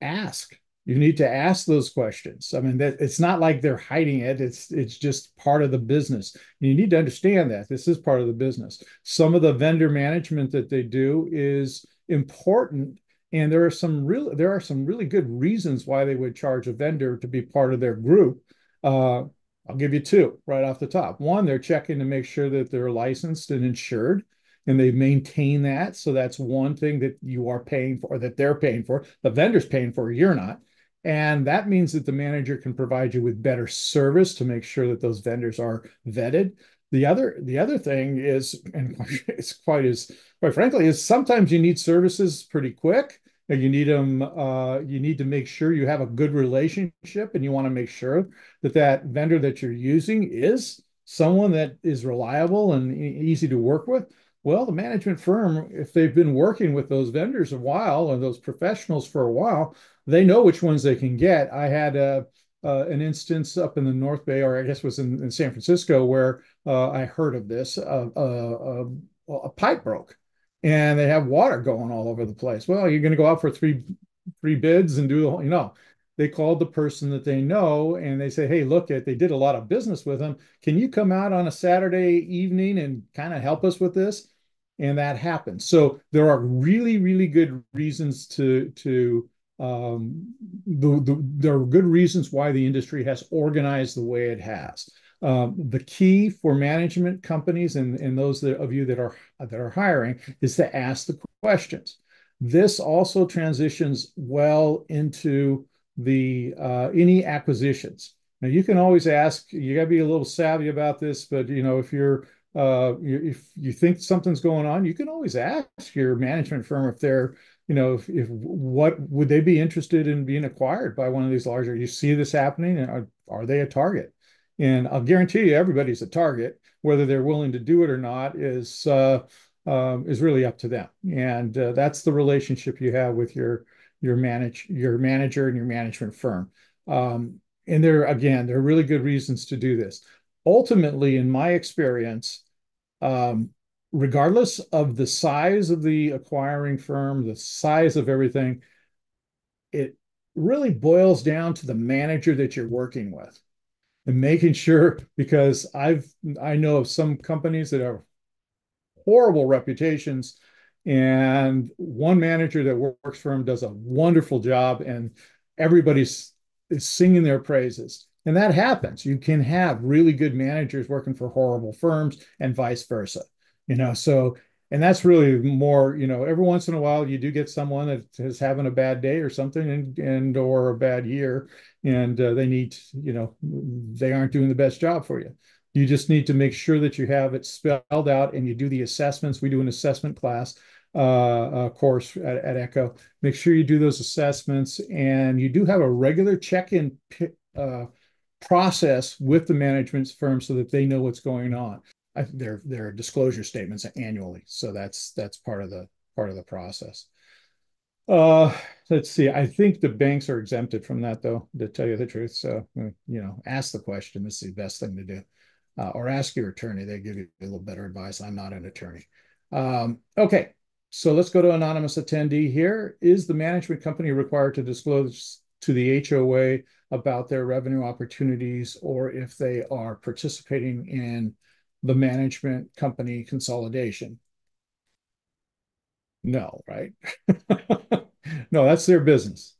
ask. You need to ask those questions. I mean, that it's not like they're hiding it. It's just part of the business. You need to understand that this is part of the business. Some of the vendor management that they do is important, and there are some really good reasons why they would charge a vendor to be part of their group. I'll give you two right off the top. One, they're checking to make sure that they're licensed and insured, and they maintain that. So that's one thing that you are paying for, that they're paying for. The vendor's paying for, you're not. And that means that the manager can provide you with better service to make sure that those vendors are vetted. The other thing is, and it's quite frankly, is sometimes you need services pretty quick. And you need them, you need to make sure you have a good relationship, and you want to make sure that that vendor that you're using is someone that is reliable and easy to work with. Well, the management firm, if they've been working with those vendors a while or those professionals for a while, they know which ones they can get. I had an instance up in the North Bay, or I guess it was in San Francisco, where I heard of this. A pipe broke, and they have water going all over the place. Well, you're going to go out for three bids and do the whole, they called the person that they know, and they say, hey, look, they did a lot of business with them. Can you come out on a Saturday evening and kind of help us with this? And that happened. So there are really, really good reasons there are good reasons why the industry has organized the way it has. The key for management companies and those of you that are hiring is to ask the questions. This also transitions well into the any acquisitions. Now you can always ask. You got to be a little savvy about this, but if you think something's going on, you can always ask your management firm if they're if what would they be interested in being acquired by one of these larger. You see this happening, and are they a target? And I'll guarantee you, everybody's a target. Whether they're willing to do it or not is really up to them. And that's the relationship you have with your manager and your management firm. And there are really good reasons to do this. Ultimately, in my experience, um, regardless of the size of the acquiring firm, the size of everything, it really boils down to the manager that you're working with and making sure, because I know of some companies that are horrible reputations. And one manager that works for him does a wonderful job, and everybody's is singing their praises. And that happens. You can have really good managers working for horrible firms and vice versa. So and that's really more, every once in a while you do get someone that is having a bad day or something and or a bad year, and they aren't doing the best job for you. You just need to make sure that you have it spelled out and you do the assessments. We do an assessment class course at Echo. Make sure you do those assessments, and you do have a regular check-in process with the management firm so that they know what's going on. There are disclosure statements annually, so that's part of the process. Uh, let's see. I think the banks are exempted from that, though, to tell you the truth. So, ask the question. This is the best thing to do. Or ask your attorney. They give you a little better advice. I'm not an attorney. Okay, so let's go to anonymous attendee here. Is the management company required to disclose to the HOA about their revenue opportunities, or if they are participating in the management company consolidation? No, right? No, that's their business.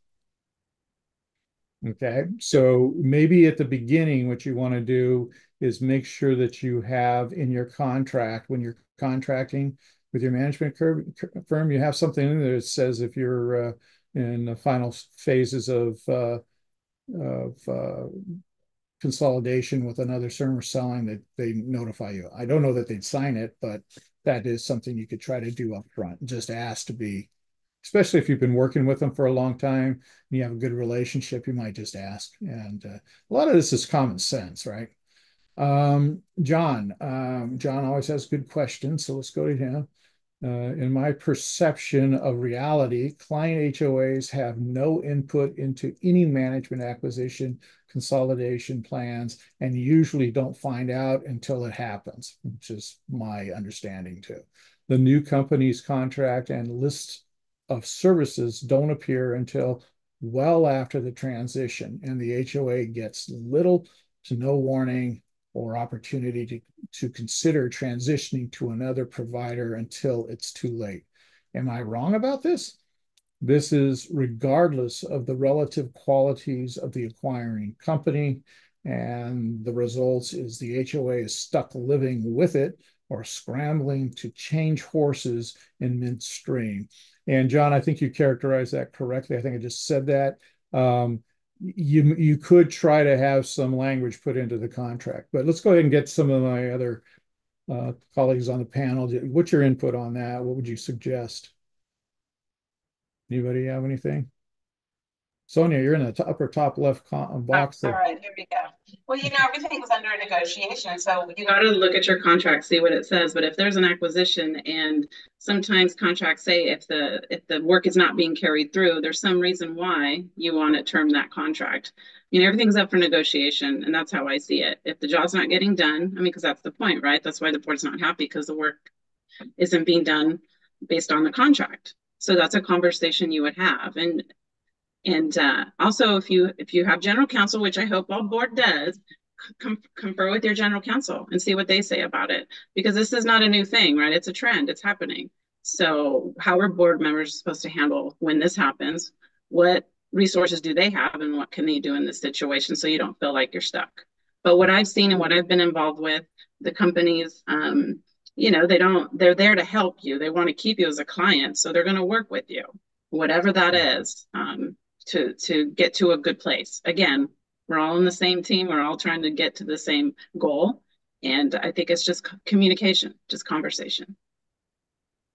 Okay, so maybe at the beginning, what you want to do is make sure that you have in your contract, when you're contracting with your management firm, you have something in there that says if you're in the final phases of consolidation with another firm or selling, that they notify you. I don't know that they'd sign it, but that is something you could try to do up front. Just ask to be, especially if you've been working with them for a long time and you have a good relationship, you might just ask. And a lot of this is common sense, right? John always has good questions, so let's go to him. In my perception of reality, client HOAs have no input into any management acquisition, consolidation plans, and usually don't find out until it happens, which is my understanding too. The new company's contract and list of services don't appear until well after the transition, and the HOA gets little to no warning or opportunity to consider transitioning to another provider until it's too late. Am I wrong about this? This is regardless of the relative qualities of the acquiring company, and the results is the HOA is stuck living with it or scrambling to change horses in midstream. And John, I think you characterized that correctly. I think I just said that. You could try to have some language put into the contract, but let's go ahead and get some of my other colleagues on the panel. What's your input on that? What would you suggest? Anybody have anything? Sonia, you're in the upper top left box All there. right, here we go. Well, everything's under negotiation, so you got to look at your contract, see what it says. But if there's an acquisition, and sometimes contracts say if the work is not being carried through, there's some reason why you want to term that contract. Everything's up for negotiation, and that's how I see it. If the job's not getting done, because that's the point, right? That's why the board's not happy, because the work isn't being done based on the contract. So that's a conversation you would have. And also, if you have general counsel, which I hope all board does, confer with your general counsel and see what they say about it, because this is not a new thing, right? It's a trend. It's happening. So how are board members supposed to handle when this happens? What resources do they have, and what can they do in this situation so you don't feel like you're stuck? But what I've seen and what I've been involved with, the companies, they're there to help you. They want to keep you as a client, so they're going to work with you, whatever that is. To get to a good place. Again, we're all in the same team. We're all trying to get to the same goal. And I think it's just communication, just conversation.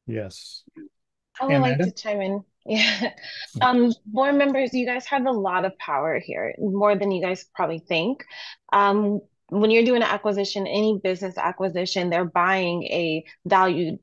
Yes. I would like Amanda? to chime in. Yeah. Board members, you guys have a lot of power here, more than you guys probably think. When you're doing an acquisition, any business acquisition, they're buying a valued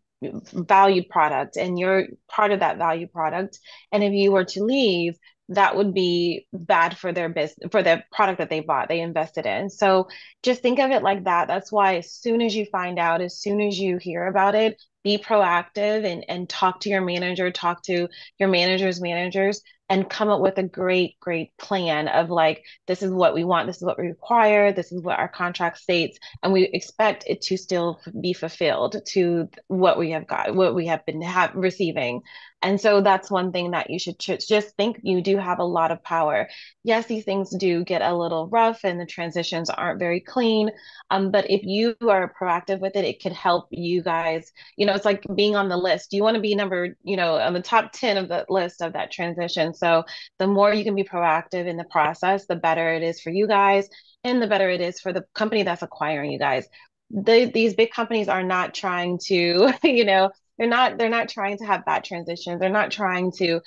product, and you're part of that value product. And if you were to leave, that would be bad for their business, for the product that they bought, they invested in. So just think of it like that. That's why as soon as you find out, as soon as you hear about it, be proactive and talk to your manager, talk to your manager's managers, and come up with a great plan of like, this is what we want, this is what we require, this is what our contract states, and we expect it to still be fulfilled to what we have got, what we have been receiving. And so that's one thing that you should just think. You do have a lot of power. Yes, these things do get a little rough and the transitions aren't very clean. But if you are proactive with it, it could help you guys. It's like being on the list. You want to be number, on the top 10 of the list of that transition. So the more you can be proactive in the process, the better it is for you guys, and the better it is for the company that's acquiring you guys. These big companies are not trying to, they're not trying to have bad transitions. They're not trying to,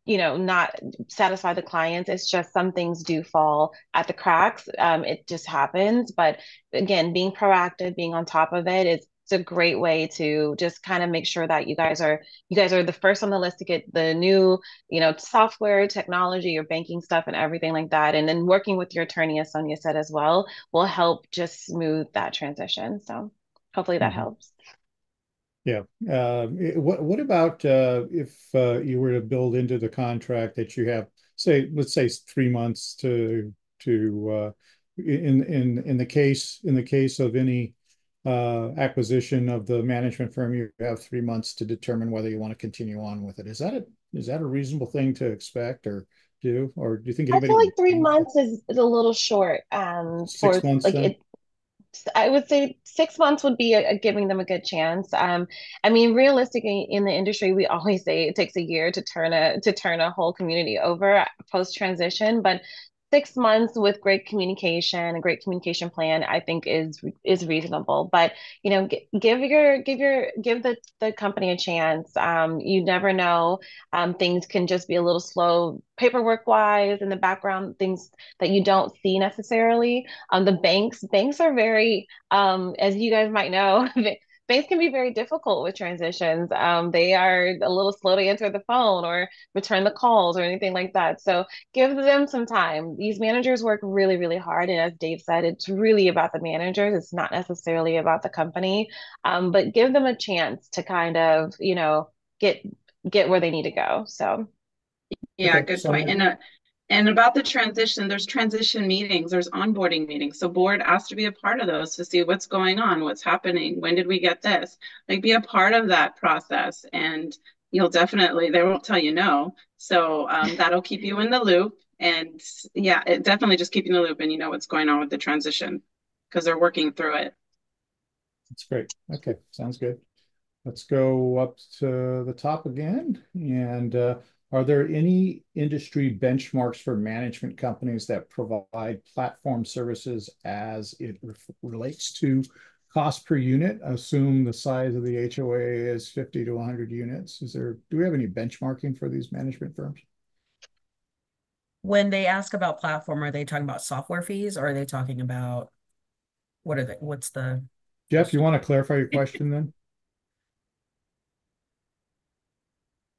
not satisfy the clients. It's just some things do fall at the cracks. It just happens. But again, being proactive, being on top of it, it's a great way to just kind of make sure that you guys are the first on the list to get the new, software, technology, your banking stuff, and everything like that. And then working with your attorney, as Sonia said as well, will help just smooth that transition. So hopefully that Mhm. helps. Yeah. What about if you were to build into the contract that you have, let's say 3 months in the case of any acquisition of the management firm, you have 3 months to determine whether you want to continue on with it. Is that a reasonable thing to expect or do, or do you think I anybody feel like would three change that? months is a little short for 6 months like then? it. I would say 6 months would be giving them a good chance. I mean, realistically, in the industry, we always say it takes a year to turn a whole community over post transition, but 6 months with great communication, a great communication plan, I think is reasonable. But give the company a chance. You never know. Things can just be a little slow paperwork wise in the background, things that you don't see necessarily. The banks are very, as you guys might know, banks can be very difficult with transitions. They are a little slow to answer the phone or return the calls or anything like that. So give them some time. These managers work really, really hard. And as Dave said, it's really about the managers. It's not necessarily about the company. But give them a chance to kind of, get where they need to go. So Yeah, Okay, good point. so And about the transition, there's transition meetings, there's onboarding meetings. So board has to be a part of those to see what's going on, what's happening, when did we get this? Like be a part of that process, and you'll definitely, they won't tell you no. So that'll keep you in the loop. And yeah, it definitely just keep you in the loop and you know what's going on with the transition because they're working through it. that's great. Okay, sounds good. Let's go up to the top again. And are there any industry benchmarks for management companies that provide platform services as it relates to cost per unit? Assume the size of the HOA is 50 to 100 units. Do we have any benchmarking for these management firms? When they ask about platform, are they talking about software fees or are they talking about what's the Jeff, you question? want to clarify your question then?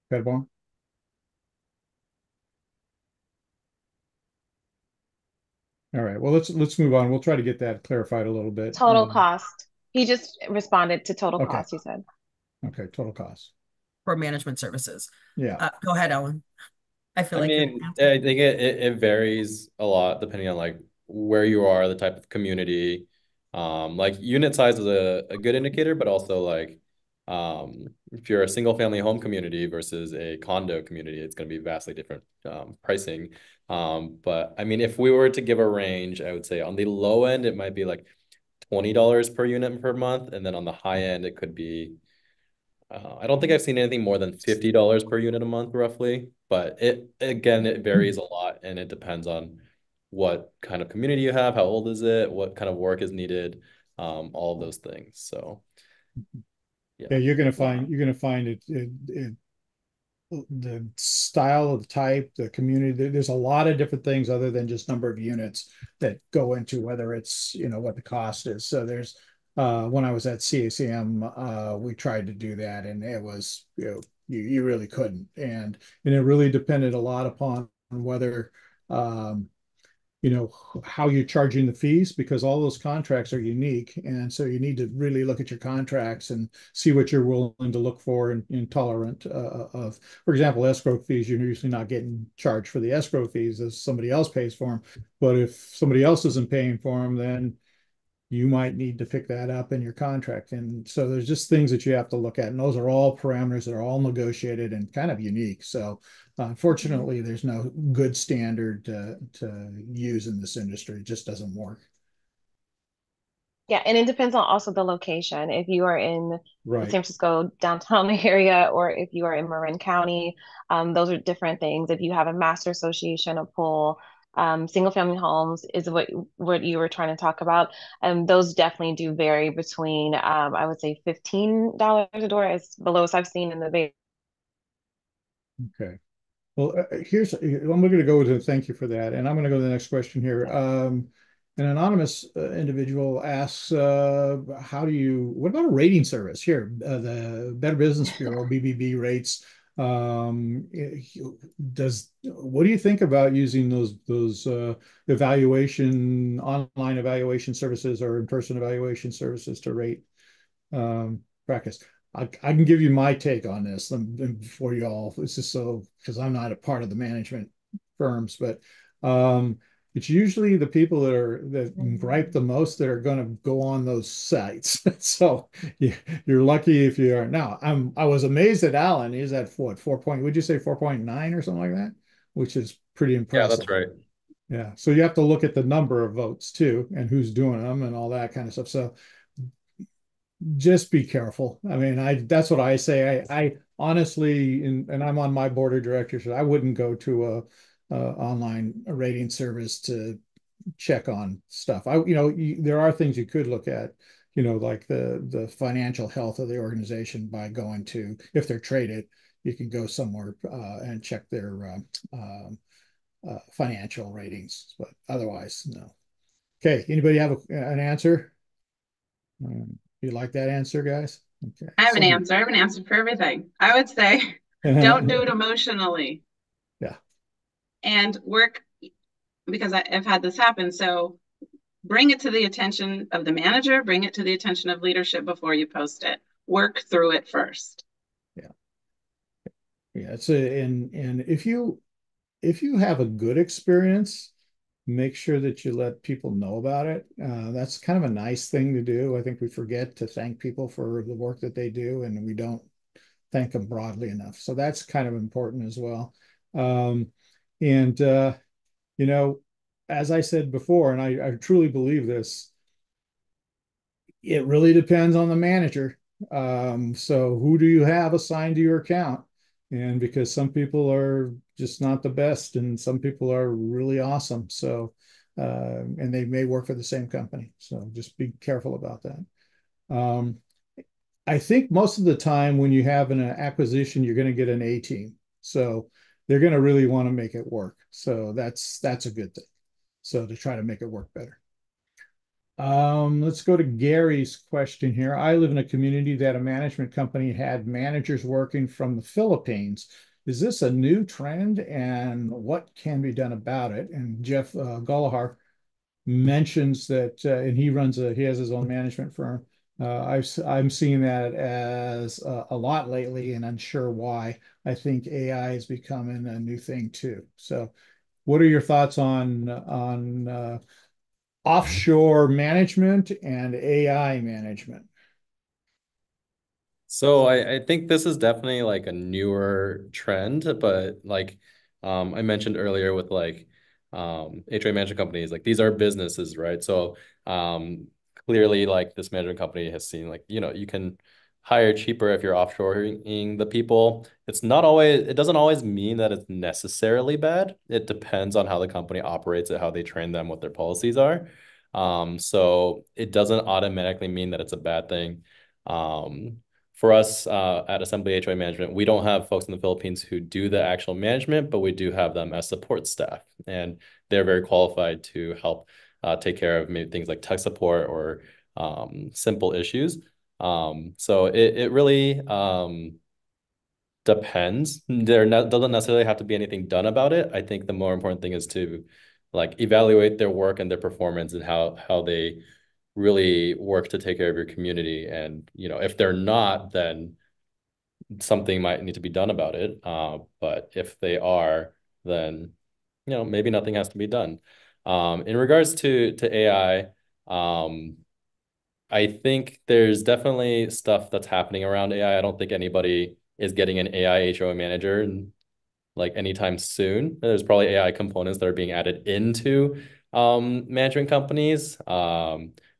Pedbon? All right. Well, let's move on. We'll try to get that clarified a little bit. Total cost. He just responded to total Okay. cost, he said. Okay. Total cost. For management services? Yeah. Go ahead, Ellen. I feel I like you're mean, I think it varies a lot depending on like where you are, the type of community. Like unit size is a good indicator, but also like if you're a single family home community versus a condo community, it's going to be vastly different pricing. But I mean, if we were to give a range, I would say on the low end, it might be like $20 per unit per month, and then on the high end, it could be I don't think I've seen anything more than $50 per unit a month, roughly. But it varies a lot, and it depends on what kind of community you have, how old is it, what kind of work is needed, all of those things. So Yeah, yeah, you're gonna find it the style, the type, the community. There's a lot of different things other than just number of units that go into whether it's, what the cost is. So there's when I was at CACM, we tried to do that, and it was, you really couldn't. And it really depended a lot upon whether how you're charging the fees, because all those contracts are unique. And so you need to really look at your contracts and see what you're willing to look for and tolerant of. For example, escrow fees, you're usually not getting charged for the escrow fees as somebody else pays for them. But if somebody else isn't paying for them, then you might need to pick that up in your contract. And so there's just things that you have to look at. And those are all parameters that are all negotiated and kind of unique. So unfortunately, there's no good standard to use in this industry. It just doesn't work. Yeah, and it depends on also the location. If you are in the Right. San Francisco downtown area or if you are in Marin County, those are different things. If you have a master association, a pool, single family homes is what you were trying to talk about. Those definitely do vary between I would say $15 a door is the lowest I've seen in the Bay. Okay. Well, I'm going to go to thank you for that. And I'm going to go to the next question here. An anonymous individual asks, what about a rating service? Here, the Better Business Bureau, BBB rates. What do you think about using those online evaluation services or in-person evaluation services to rate practice? I can give you my take on this for you all. This is so because I'm not a part of the management firms, but it's usually the people that gripe the most that are going to go on those sites. So you're lucky if you are. Now I was amazed at Alan. He's at what 4 would you say 4.9 or something like that, which is pretty yeah, that's impressive. right. Yeah. So you have to look at the number of votes too and who's doing them and all that kind of stuff. So just be careful. I mean, that's what I say. I honestly, and I'm on my board of directors, I wouldn't go to a online rating service to check on stuff. There are things you could look at, like the financial health of the organization by going to, if they're traded, you can go somewhere and check their financial ratings, but otherwise, no. Okay, anybody have an answer? You like that answer, guys? Okay. I have an answer. I have an answer for everything. I would say don't do it emotionally Yeah. and work because I've had this happen. So bring it to the attention of the manager, bring it to the attention of leadership before you post it. Work through it first. Yeah. Yeah. And if you if you have a good experience, make sure that you let people know about it. That's kind of a nice thing to do. I think we forget to thank people for the work that they do, and we don't thank them broadly enough. So that's kind of important as well. Um, and you know, as I said before, and I truly believe this, it really depends on the manager. So who do you have assigned to your account? And because some people are just not the best, and some people are really awesome. So, and they may work for the same company. So just be careful about that. Um, I think most of the time when you have an acquisition, you're going to get an A team. So they're going to really want to make it work. So that's a good thing. So to try to make it work better. Let's go to Gary's question here. I live in a community that a management company had managers working from the Philippines. Is this a new trend, and what can be done about it? And Jeff Gollahar mentions that, and he has his own management firm. I'm seeing that as a lot lately, and unsure why. I think AI is becoming a new thing too. So, what are your thoughts on offshore management and AI management? So I think this is definitely like a newer trend, but like I mentioned earlier with like HOA management companies, like these are businesses, right? So clearly like this management company has seen like, you can hire cheaper if you're offshoring the people. It doesn't always mean that it's necessarily bad. It depends on how the company operates and how they train them, what their policies are. So it doesn't automatically mean that it's a bad thing. Um, for us at Assembly HOA Management, we don't have folks in the Philippines who do the actual management, but we do have them as support staff, and they're very qualified to help take care of maybe things like tech support or simple issues. So it really depends. Doesn't necessarily have to be anything done about it. I think the more important thing is to like evaluate their work and their performance and how they really work to take care of your community. And if they're not, then something might need to be done about it. But if they are, then maybe nothing has to be done. In regards to AI, I think there's definitely stuff that's happening around AI. I don't think anybody is getting an AI HOA manager like anytime soon. There's probably AI components that are being added into management companies.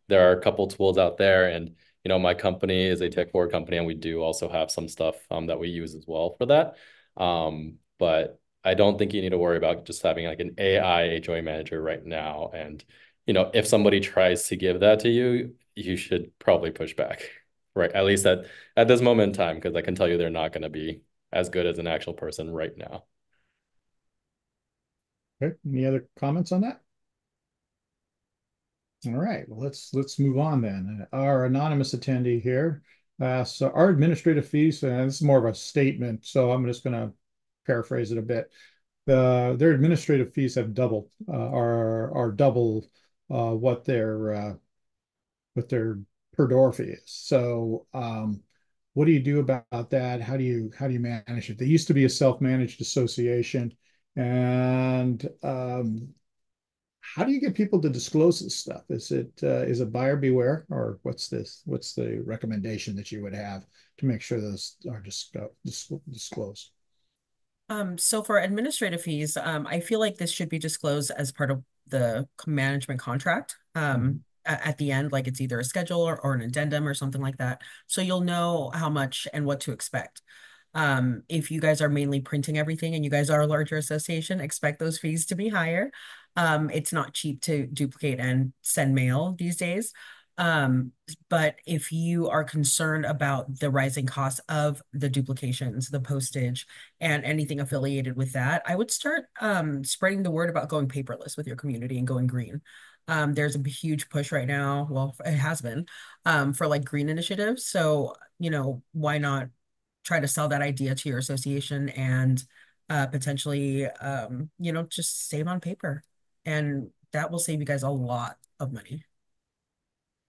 There are a couple tools out there, and my company is a tech forward company, and we do also have some stuff that we use as well for that. But I don't think you need to worry about just having like an AI HOA manager right now. And if somebody tries to give that to you, you should probably push back, right? At least at this moment in time, because I can tell you they're not going to be as good as an actual person right now. Okay. Any other comments on that? All right. Well, let's move on then. Our anonymous attendee here. So our administrative fees, this is more of a statement, so I'm just going to paraphrase it a bit. Their administrative fees have doubled, are double what their per door fee is. So, what do you do about that? How do you manage it? They used to be a self-managed association, and how do you get people to disclose this stuff? Is it buyer beware, or what's this? What's the recommendation that you would have to make sure those are disclosed? So for administrative fees, I feel like this should be disclosed as part of the management contract. At the end, like it's either a schedule or an addendum or something like that. So you'll know how much and what to expect. If you guys are mainly printing everything and you guys are a larger association, expect those fees to be higher. It's not cheap to duplicate and send mail these days. Um, but if you are concerned about the rising costs of the duplications, the postage, and anything affiliated with that, I would start spreading the word about going paperless with your community and going green. There's a huge push right now, well, it has been, for like green initiatives. So, why not try to sell that idea to your association and potentially, just save on paper. And that will save you guys a lot of money.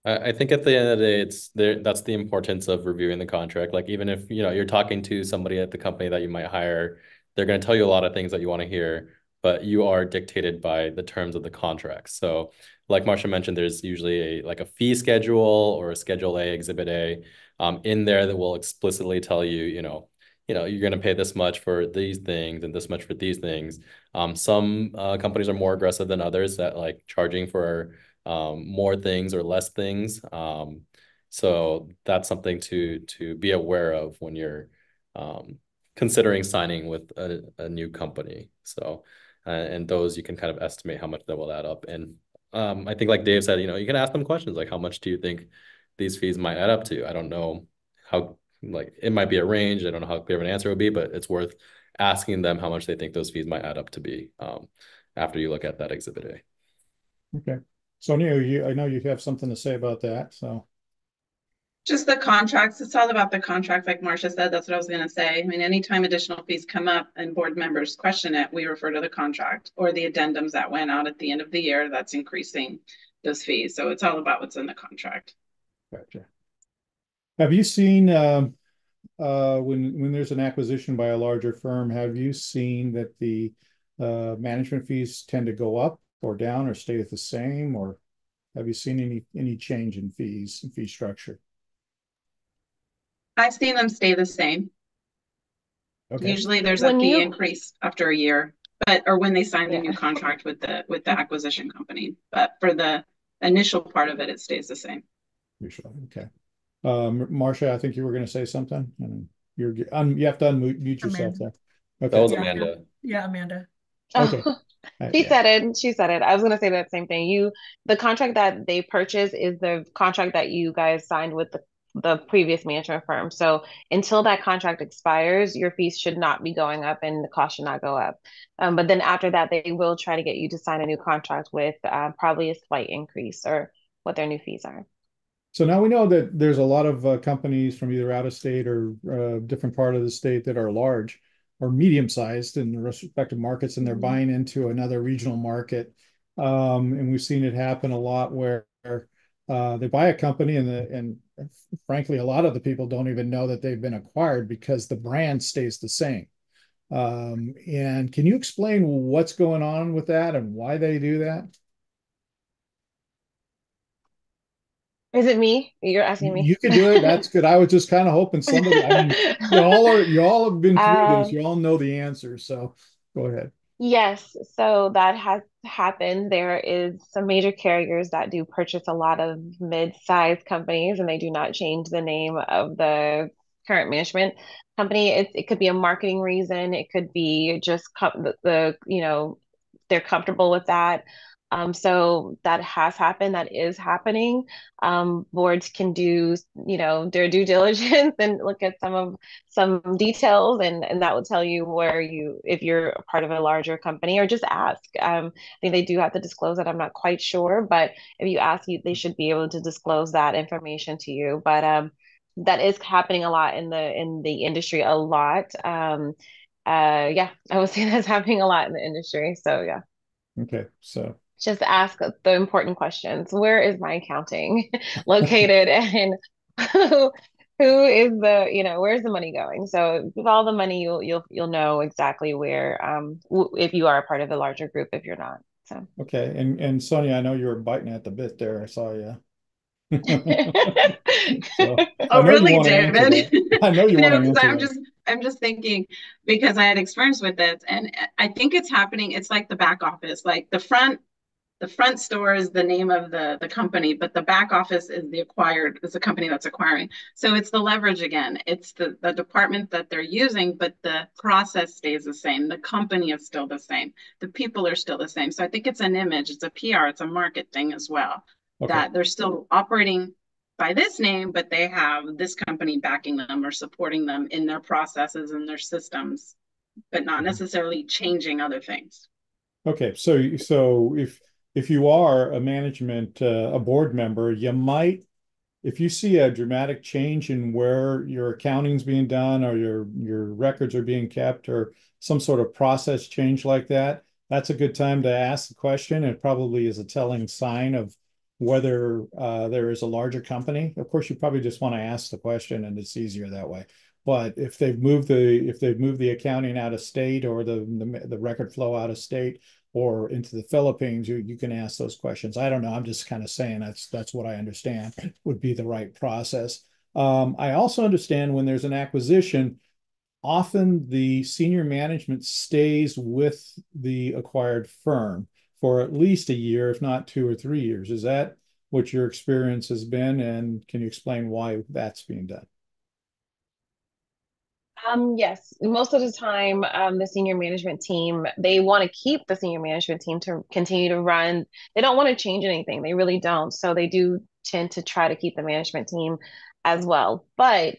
I think at the end of the day, it's there. That's the importance of reviewing the contract. Like even if you're talking to somebody at the company that you might hire, they're going to tell you a lot of things that you want to hear. but you are dictated by the terms of the contract. So like Marsha mentioned, there's usually a fee schedule or a Schedule A, Exhibit A in there that will explicitly tell you, you're going to pay this much for these things and this much for these things. Some companies are more aggressive than others at like charging for more things or less things. So that's something to be aware of when you're considering signing with a new company. So, and those you can kind of estimate how much that will add up. And I think like Dave said, you can ask them questions like, how much do you think these fees might add up to? I don't know how, like, it might be a range. I don't know how clear of an answer it would be, but it's worth asking them how much they think those fees might add up to be after you look at that Exhibit A. Okay. Sonia, I know you have something to say about that, so. Just the contracts. It's all about the contract, like Marcia said. That's what I was going to say. I mean, anytime additional fees come up and board members question it, we refer to the contract or the addendums that went out at the end of the year that's increasing those fees. So it's all about what's in the contract. Gotcha. Have you seen when there's an acquisition by a larger firm, have you seen that the management fees tend to go up or down or stay the same, or have you seen any change in fees and fee structure? I've seen them stay the same. Okay. Usually there's a fee increase after a year, or when they sign the new contract with the acquisition company. But for the initial part of it, it stays the same. Usually, okay. Marcia, I think you were going to say something. And you have to unmute yourself there. Okay. That was Amanda. Yeah, Amanda. Okay. She said it. She said it. I was going to say that same thing. The contract that they purchased is the contract that you guys signed with the previous management firm. So until that contract expires, your fees should not be going up and the cost should not go up. But then after that, they will try to get you to sign a new contract with probably a slight increase or what their new fees are. So now we know that there's a lot of companies from either out of state or different part of the state that are large or medium sized in the respective markets, and they're buying into another regional market. And we've seen it happen a lot where they buy a company and frankly, a lot of the people don't even know that they've been acquired because the brand stays the same. And can you explain what's going on with that and why they do that? Is it me? You're asking me? You could do it. That's good. I was just kind of hoping somebody, I mean, y'all have been through this. You all know the answer. So go ahead. Yes, so that has happened. There is some major carriers that do purchase a lot of mid-sized companies, and they do not change the name of the current management company. It could be a marketing reason. It could be just they're comfortable with that. So that has happened. That is happening. Boards can do, their due diligence and look at some details, and that will tell you if you're a part of a larger company, or just ask. I think they do have to disclose that. I'm not quite sure, but if you ask, they should be able to disclose that information to you. But that is happening a lot in the industry, a lot. Yeah, I would say that's happening a lot in the industry. So yeah. Okay, so just ask the important questions. Where is my accounting located, and who is where's the money going? So with all the money, you'll know exactly where, if you are a part of a larger group, if you're not. So okay, and Sonia, I know you were biting at the bit there. I saw you. So oh, I know really, you want to answer David? that. I know you want to answer that. I'm just thinking, because I had experience with this, and I think it's happening. It's like the back office, like the front store is the name of the company, but the back office is the company that's acquiring. So it's the leverage again. It's the department that they're using, but the process stays the same. The company is still the same. The people are still the same. So I think it's an image, it's a PR, it's a market thing as well. Okay. That they're still operating by this name, but they have this company backing them or supporting them in their processes and their systems, but not necessarily changing other things. Okay, so if you are a board member, you might, if you see a dramatic change in where your accounting's being done or your records are being kept or some sort of process change like that, that's a good time to ask the question. It probably is a telling sign of whether there is a larger company. Of course, you probably just want to ask the question, and it's easier that way. But if they've moved the accounting out of state, or the record flow out of state or into the Philippines, you can ask those questions. I don't know. I'm just kind of saying that's what I understand would be the right process. I also understand when there's an acquisition, often the senior management stays with the acquired firm for at least a year, if not 2 or 3 years. Is that what your experience has been? And can you explain why that's being done? Yes, most of the time, the senior management team, they want to keep the senior management team to continue to run. They don't want to change anything. They really don't. So they do tend to try to keep the management team as well. But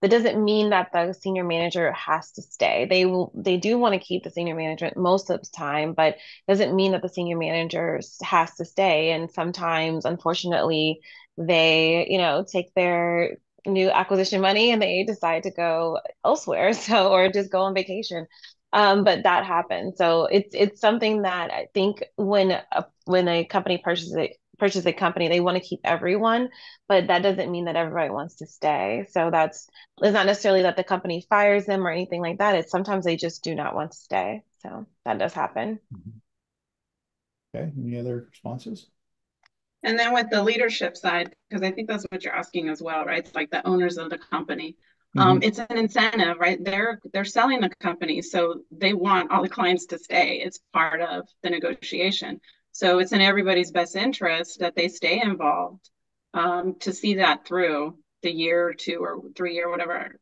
that doesn't mean that the senior manager has to stay. They do want to keep the senior management most of the time, but doesn't mean that the senior manager has to stay. And sometimes, unfortunately, they, take their new acquisition money and they decide to go elsewhere, so, or just go on vacation. But that happens. So it's something that I think when a company purchases a company, they want to keep everyone, but that doesn't mean that everybody wants to stay. So it's not necessarily that the company fires them or anything like that. It's sometimes they just do not want to stay. So that does happen. Okay, any other responses? And then with the leadership side, because I think that's what you're asking as well, right? It's like the owners of the company. It's an incentive, right? They're selling the company, so they want all the clients to stay. It's part of the negotiation. So it's in everybody's best interest that they stay involved, to see that through the year or 2 or 3 year, whatever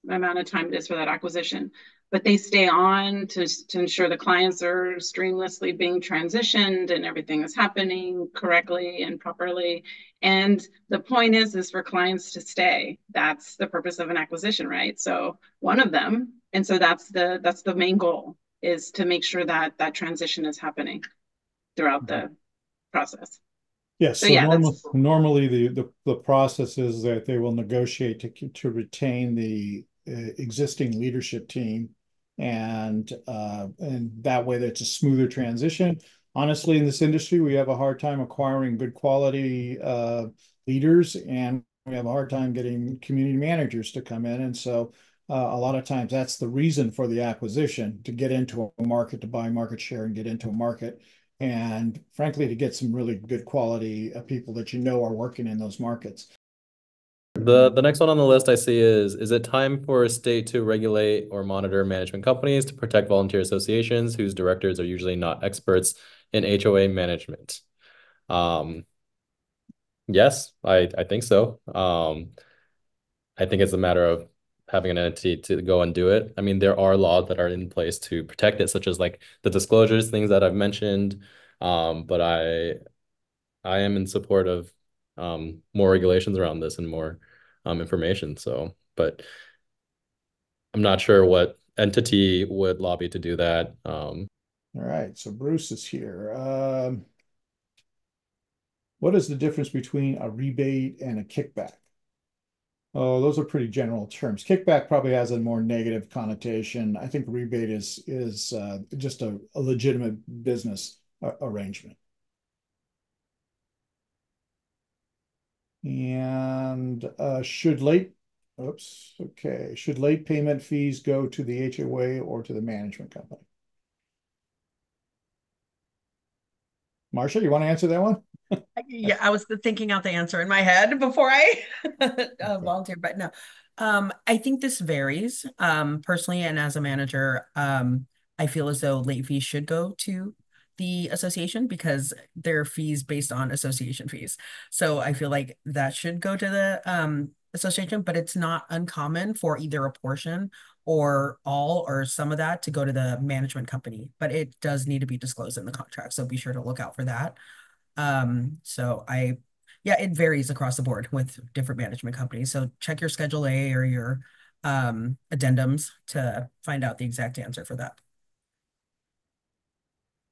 amount of time it is for that acquisition. But they stay on to ensure the clients are streamlessly being transitioned and everything is happening correctly and properly. And the point is for clients to stay. That's the purpose of an acquisition, right? So one of them, and so that's the main goal, is to make sure that that transition is happening throughout the process. Yes, So so yeah, that's normally the process is that they will negotiate to retain the existing leadership team, and that way that's a smoother transition. Honestly, in this industry, we have a hard time acquiring good quality leaders, and we have a hard time getting community managers to come in. And so a lot of times that's the reason for the acquisition, to get into a market, to buy market share and get into a market. And frankly, to get some really good quality people that are working in those markets. The next one on the list I see is it time for a state to regulate or monitor management companies to protect volunteer associations whose directors are usually not experts in HOA management? Yes, I think so. I think it's a matter of having an entity to go and do it. I mean, there are laws that are in place to protect it, such as like the disclosures, things that I've mentioned. But I am in support of more regulations around this and more information. So, but I'm not sure what entity would lobby to do that. All right, so Bruce is here. What is the difference between a rebate and a kickback? Oh, those are pretty general terms. Kickback probably has a more negative connotation. I think rebate is just a legitimate business arrangement. And should late payment fees go to the HOA or to the management company? Marcia, you want to answer that one? Yeah, I was thinking out the answer in my head before I volunteered, but no. I think this varies. Personally, and as a manager, I feel as though late fees should go to the association because they're fees based on association fees. So I feel like that should go to the association, but it's not uncommon for either a portion or all or some of that to go to the management company, but it does need to be disclosed in the contract. So be sure to look out for that. Yeah, it varies across the board with different management companies. So check your Schedule A or your addendums to find out the exact answer for that.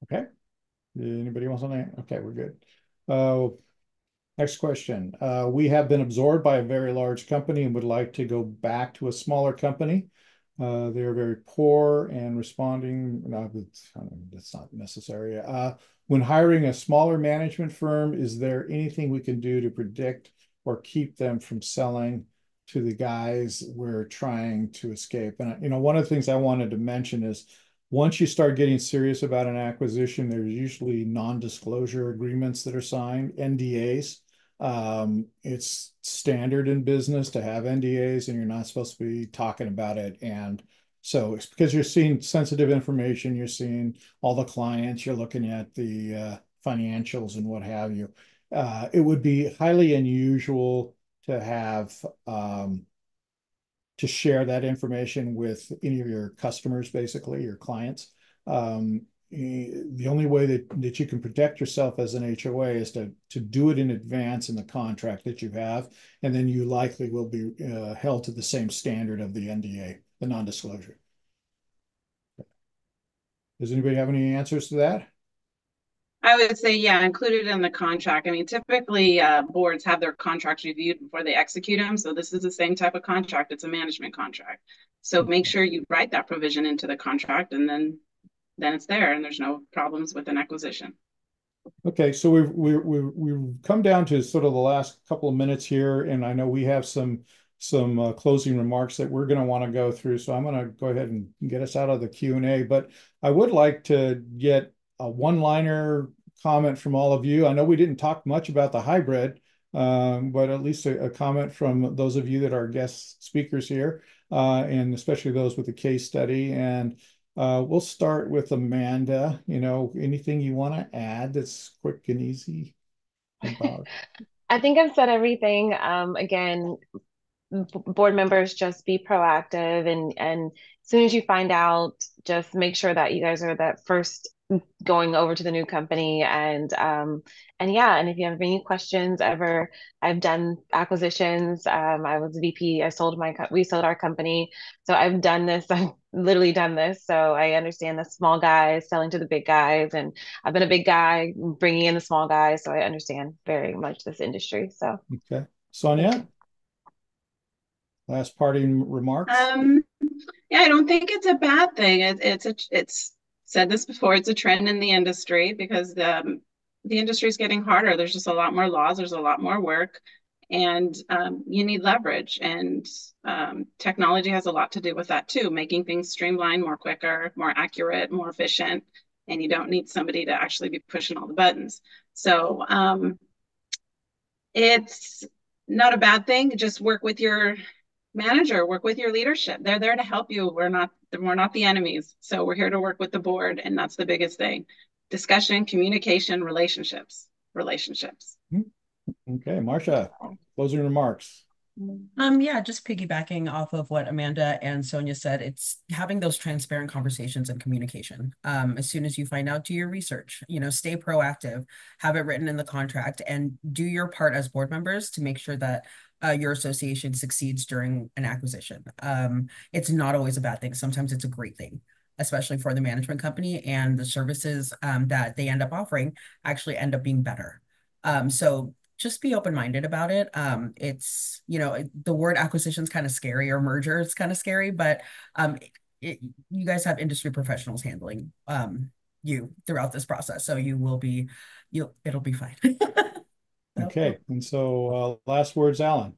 Okay. Anybody else on that? Okay, we're good. Uh, Next question. We have been absorbed by a very large company and would like to go back to a smaller company. They are very poor and responding. No, that's not necessary. When hiring a smaller management firm, is there anything we can do to predict or keep them from selling to the guys we're trying to escape. And one of the things I wanted to mention is once you start getting serious about an acquisition, there's usually non-disclosure agreements that are signed, NDAs. It's standard in business to have NDAs, and you're not supposed to be talking about it. And so it's because you're seeing sensitive information, you're seeing all the clients, you're looking at the financials and what have you. It would be highly unusual to have to share that information with any of your customers, basically, your clients. The only way that you can protect yourself as an HOA is to do it in advance in the contract that you have, and then you likely will be held to the same standard of the NDA, the non-disclosure. Does anybody have any answers to that? I would say, yeah, included in the contract. I mean, typically boards have their contracts reviewed before they execute them. So this is the same type of contract. It's a management contract. So make sure you write that provision into the contract, and then it's there, and there's no problems with an acquisition. Okay, so we've come down to sort of the last couple of minutes here, and I know we have some closing remarks that we're going to want to go through. So I'm going to go ahead and get us out of the Q&A, but I would like to get a one-liner comment from all of you. I know we didn't talk much about the hybrid, but at least a comment from those of you that are guest speakers here, and especially those with the case study. And we'll start with Amanda. Anything you want to add that's quick and easy about? I think I've said everything. Again, board members, just be proactive, and as soon as you find out, just make sure that you guys are that first going over to the new company. And yeah, and if you have any questions ever, I've done acquisitions. I was VP. We sold our company. So I've done this. I've literally done this. So I understand the small guys selling to the big guys, and I've been a big guy bringing in the small guys. So I understand very much this industry. So Okay. Sonia, last parting remarks? Yeah, I don't think it's a bad thing. It's said this before. It's a trend in the industry because the industry is getting harder. There's just a lot more laws. There's a lot more work, and you need leverage. And technology has a lot to do with that too, making things streamlined, more quicker, more accurate, more efficient. And you don't need somebody to actually be pushing all the buttons. So it's not a bad thing. Just work with your manager, work with your leadership. They're there to help you. We're not the enemies. So we're here to work with the board, and that's the biggest thing. Discussion, communication, relationships. Okay, Marcia, closing remarks. Yeah, just piggybacking off of what Amanda and Sonia said, it's having those transparent conversations and communication. As soon as you find out, do your research, stay proactive, have it written in the contract, and do your part as board members to make sure that your association succeeds during an acquisition. It's not always a bad thing. Sometimes it's a great thing, especially for the management company, and the services that they end up offering actually end up being better. So just be open-minded about it. It's, the word acquisition is kind of scary, or merger is kind of scary, but you guys have industry professionals handling you throughout this process. So it'll be fine. Okay, and so last words, Alan.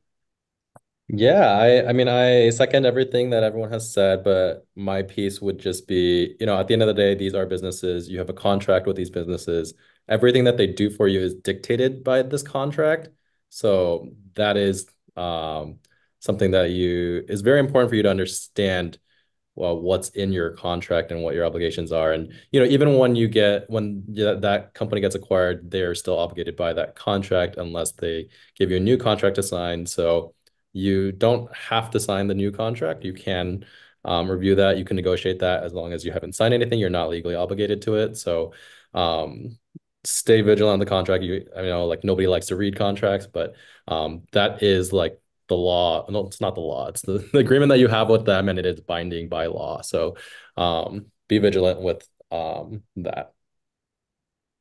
Yeah, I mean, I second everything that everyone has said, but my piece would just be, at the end of the day, these are businesses. You have a contract with these businesses. Everything that they do for you is dictated by this contract. So that is something that is very important for you to understand, well, what's in your contract and what your obligations are. And, even when that company gets acquired, they're still obligated by that contract unless they give you a new contract to sign. So you don't have to sign the new contract. You can review that. You can negotiate that as long as you haven't signed anything. You're not legally obligated to it. So stay vigilant on the contract. I know, like, nobody likes to read contracts, but that is like the law. No, it's not the law. It's the agreement that you have with them, and it is binding by law. So be vigilant with that.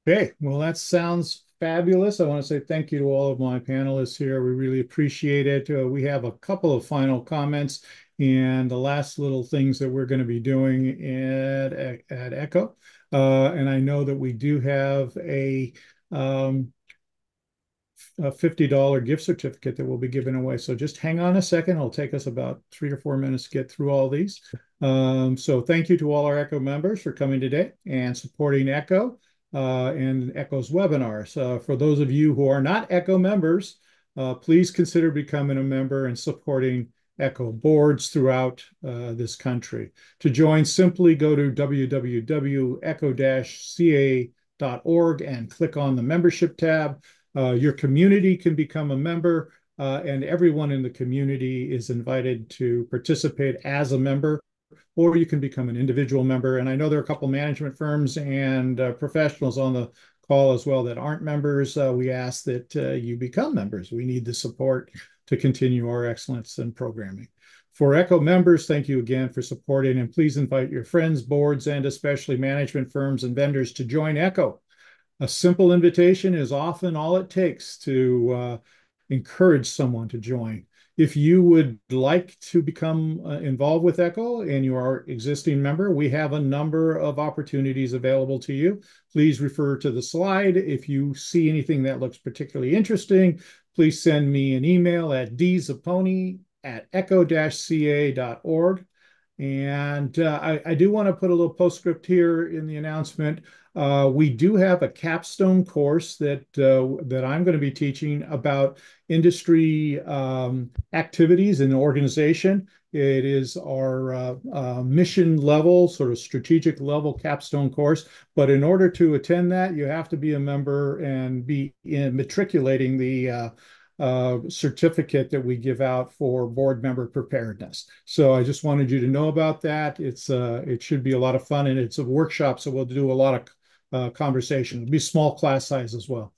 Okay, well, that sounds fabulous. I want to say thank you to all of my panelists here. We really appreciate it. We have a couple of final comments and the last little things that we're going to be doing at Echo. And I know that we do have a a $50 gift certificate that we'll be giving away. So just hang on a second. It'll take us about 3 or 4 minutes to get through all these. So thank you to all our ECHO members for coming today and supporting ECHO and ECHO's webinars. For those of you who are not ECHO members, please consider becoming a member and supporting ECHO boards throughout this country. To join, simply go to www.echo-ca.org and click on the membership tab. Your community can become a member, and everyone in the community is invited to participate as a member, or you can become an individual member. And I know there are a couple management firms and professionals on the call as well that aren't members. We ask that you become members. We need the support to continue our excellence in programming. For ECHO members, thank you again for supporting, and please invite your friends, boards, and especially management firms and vendors to join ECHO. A simple invitation is often all it takes to encourage someone to join. If you would like to become involved with ECHO and you are an existing member, we have a number of opportunities available to you. Please refer to the slide. If you see anything that looks particularly interesting, please send me an email at dzapponi@echo-ca.org. And I do want to put a little postscript here in the announcement. We do have a capstone course that I'm going to be teaching about industry activities in the organization. It is our mission level, sort of strategic level capstone course. But in order to attend that, you have to be a member and be matriculating the certificate that we give out for board member preparedness. So I just wanted you to know about that. It should be a lot of fun, and it's a workshop, so we'll do a lot of conversation. It'll be small class size as well.